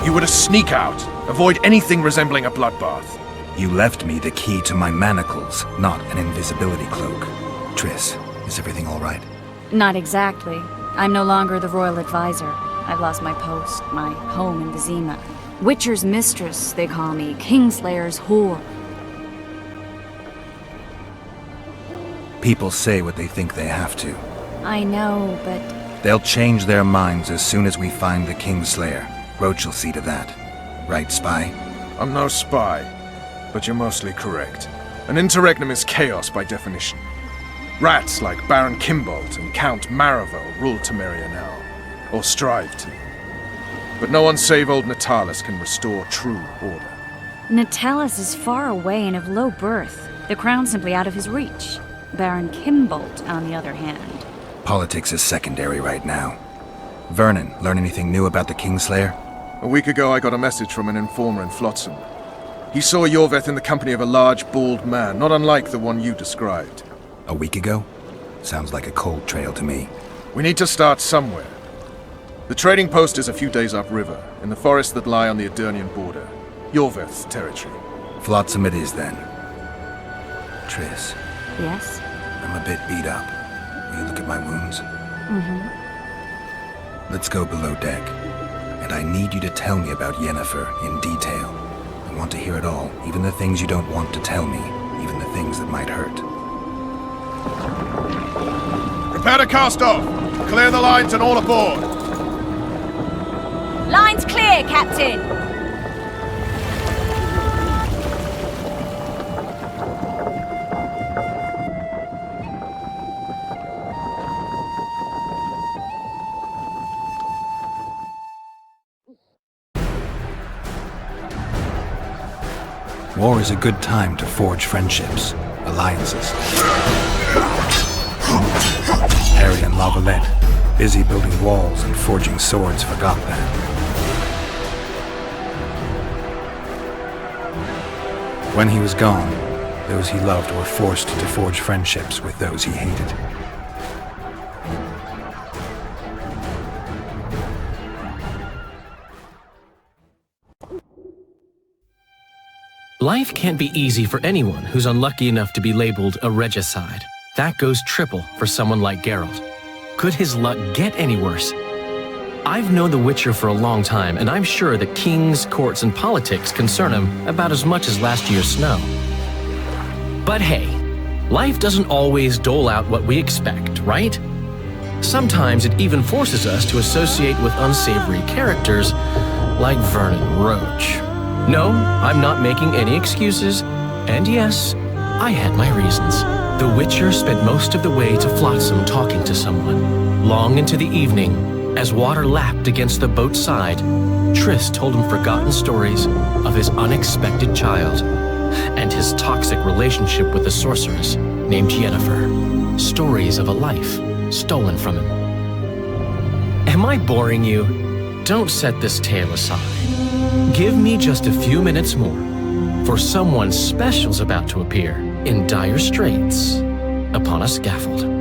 You were to sneak out. Avoid anything resembling a bloodbath. You left me the key to my manacles, not an invisibility cloak. Triss, is everything all right? Not exactly. I'm no longer the royal advisor. I've lost my post, my home in Vizima. Witcher's mistress, they call me. Kingslayer's whore. People say what they think they have to. I know, but... They'll change their minds as soon as we find the Kingslayer. Roach will see to that. Right, spy? I'm no spy, but you're mostly correct. An interregnum is chaos by definition. Rats like Baron Kimbolt and Count Maravel rule Temeria now, or strive to. But no one save old Natalis can restore true order. Natalis is far away and of low birth. The crown's simply out of his reach. Baron Kimbolt, on the other hand. Politics is secondary right now. Vernon, learn anything new about the Kingslayer? A week ago I got a message from an informer in Flotsam. He saw Yorveth in the company of a large, bald man, not unlike the one you described. A week ago? Sounds like a cold trail to me. We need to start somewhere. The trading post is a few days upriver, in the forests that lie on the Edirnian border. Yorveth's territory. Flotsam it is, then. Triss. Yes? I'm a bit beat up. Will you look at my wounds? Let's go below deck. And I need you to tell me about Yennefer in detail. I want to hear it all, even the things you don't want to tell me, even the things that might hurt. Prepare to cast off! Clear the lines and all aboard! Line's clear, Captain! War is a good time to forge friendships, alliances. Harry and Lavalette, busy building walls and forging swords, forgot that. When he was gone, those he loved were forced to forge friendships with those he hated. Life can't be easy for anyone who's unlucky enough to be labeled a regicide. That goes triple for someone like Geralt. Could his luck get any worse? I've known the Witcher for a long time, and I'm sure that kings, courts, and politics concern him about as much as last year's snow. But hey, life doesn't always dole out what we expect, right? Sometimes it even forces us to associate with unsavory characters like Vernon Roach. No, I'm not making any excuses, and yes, I had my reasons. The Witcher spent most of the way to Flotsam talking to someone. Long into the evening, as water lapped against the boat's side, Triss told him forgotten stories of his unexpected child and his toxic relationship with a sorceress named Yennefer. Stories of a life stolen from him. Am I boring you? Don't set this tale aside. Give me just a few minutes more, for someone special's about to appear in dire straits upon a scaffold.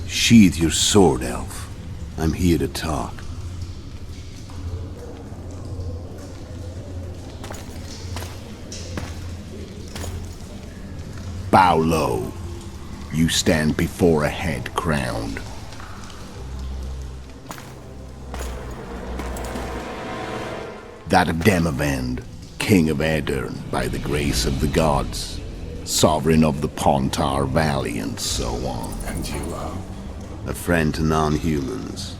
Sheathe your sword, Elf. I'm here to talk. Bow low. You stand before a head crowned. That of Demavend, King of Aedirn, by the grace of the gods, sovereign of the Pontar Valley, and so on. And you are? A friend to non-humans.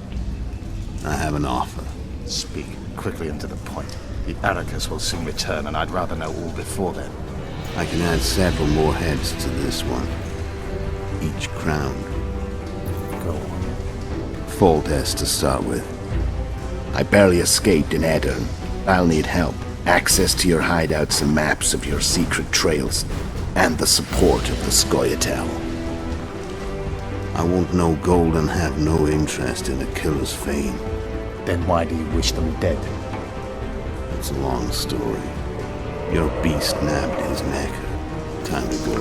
I have an offer. Speak quickly and to the point. The Arrakis will soon return, and I'd rather know all before then. I can add several more heads to this one. Each crowned. Go on. Foltest to start with. I barely escaped in Aedirn. I'll need help. Access to your hideouts and maps of your secret trails. And the support of the Scoia'tael. I want no gold and have no interest in a killer's fame. Then why do you wish them dead? It's a long story. Your beast nabbed his neck. Time to go.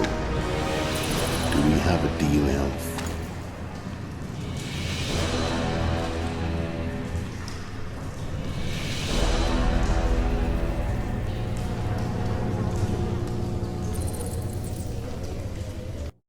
Do we have a deal, Elf?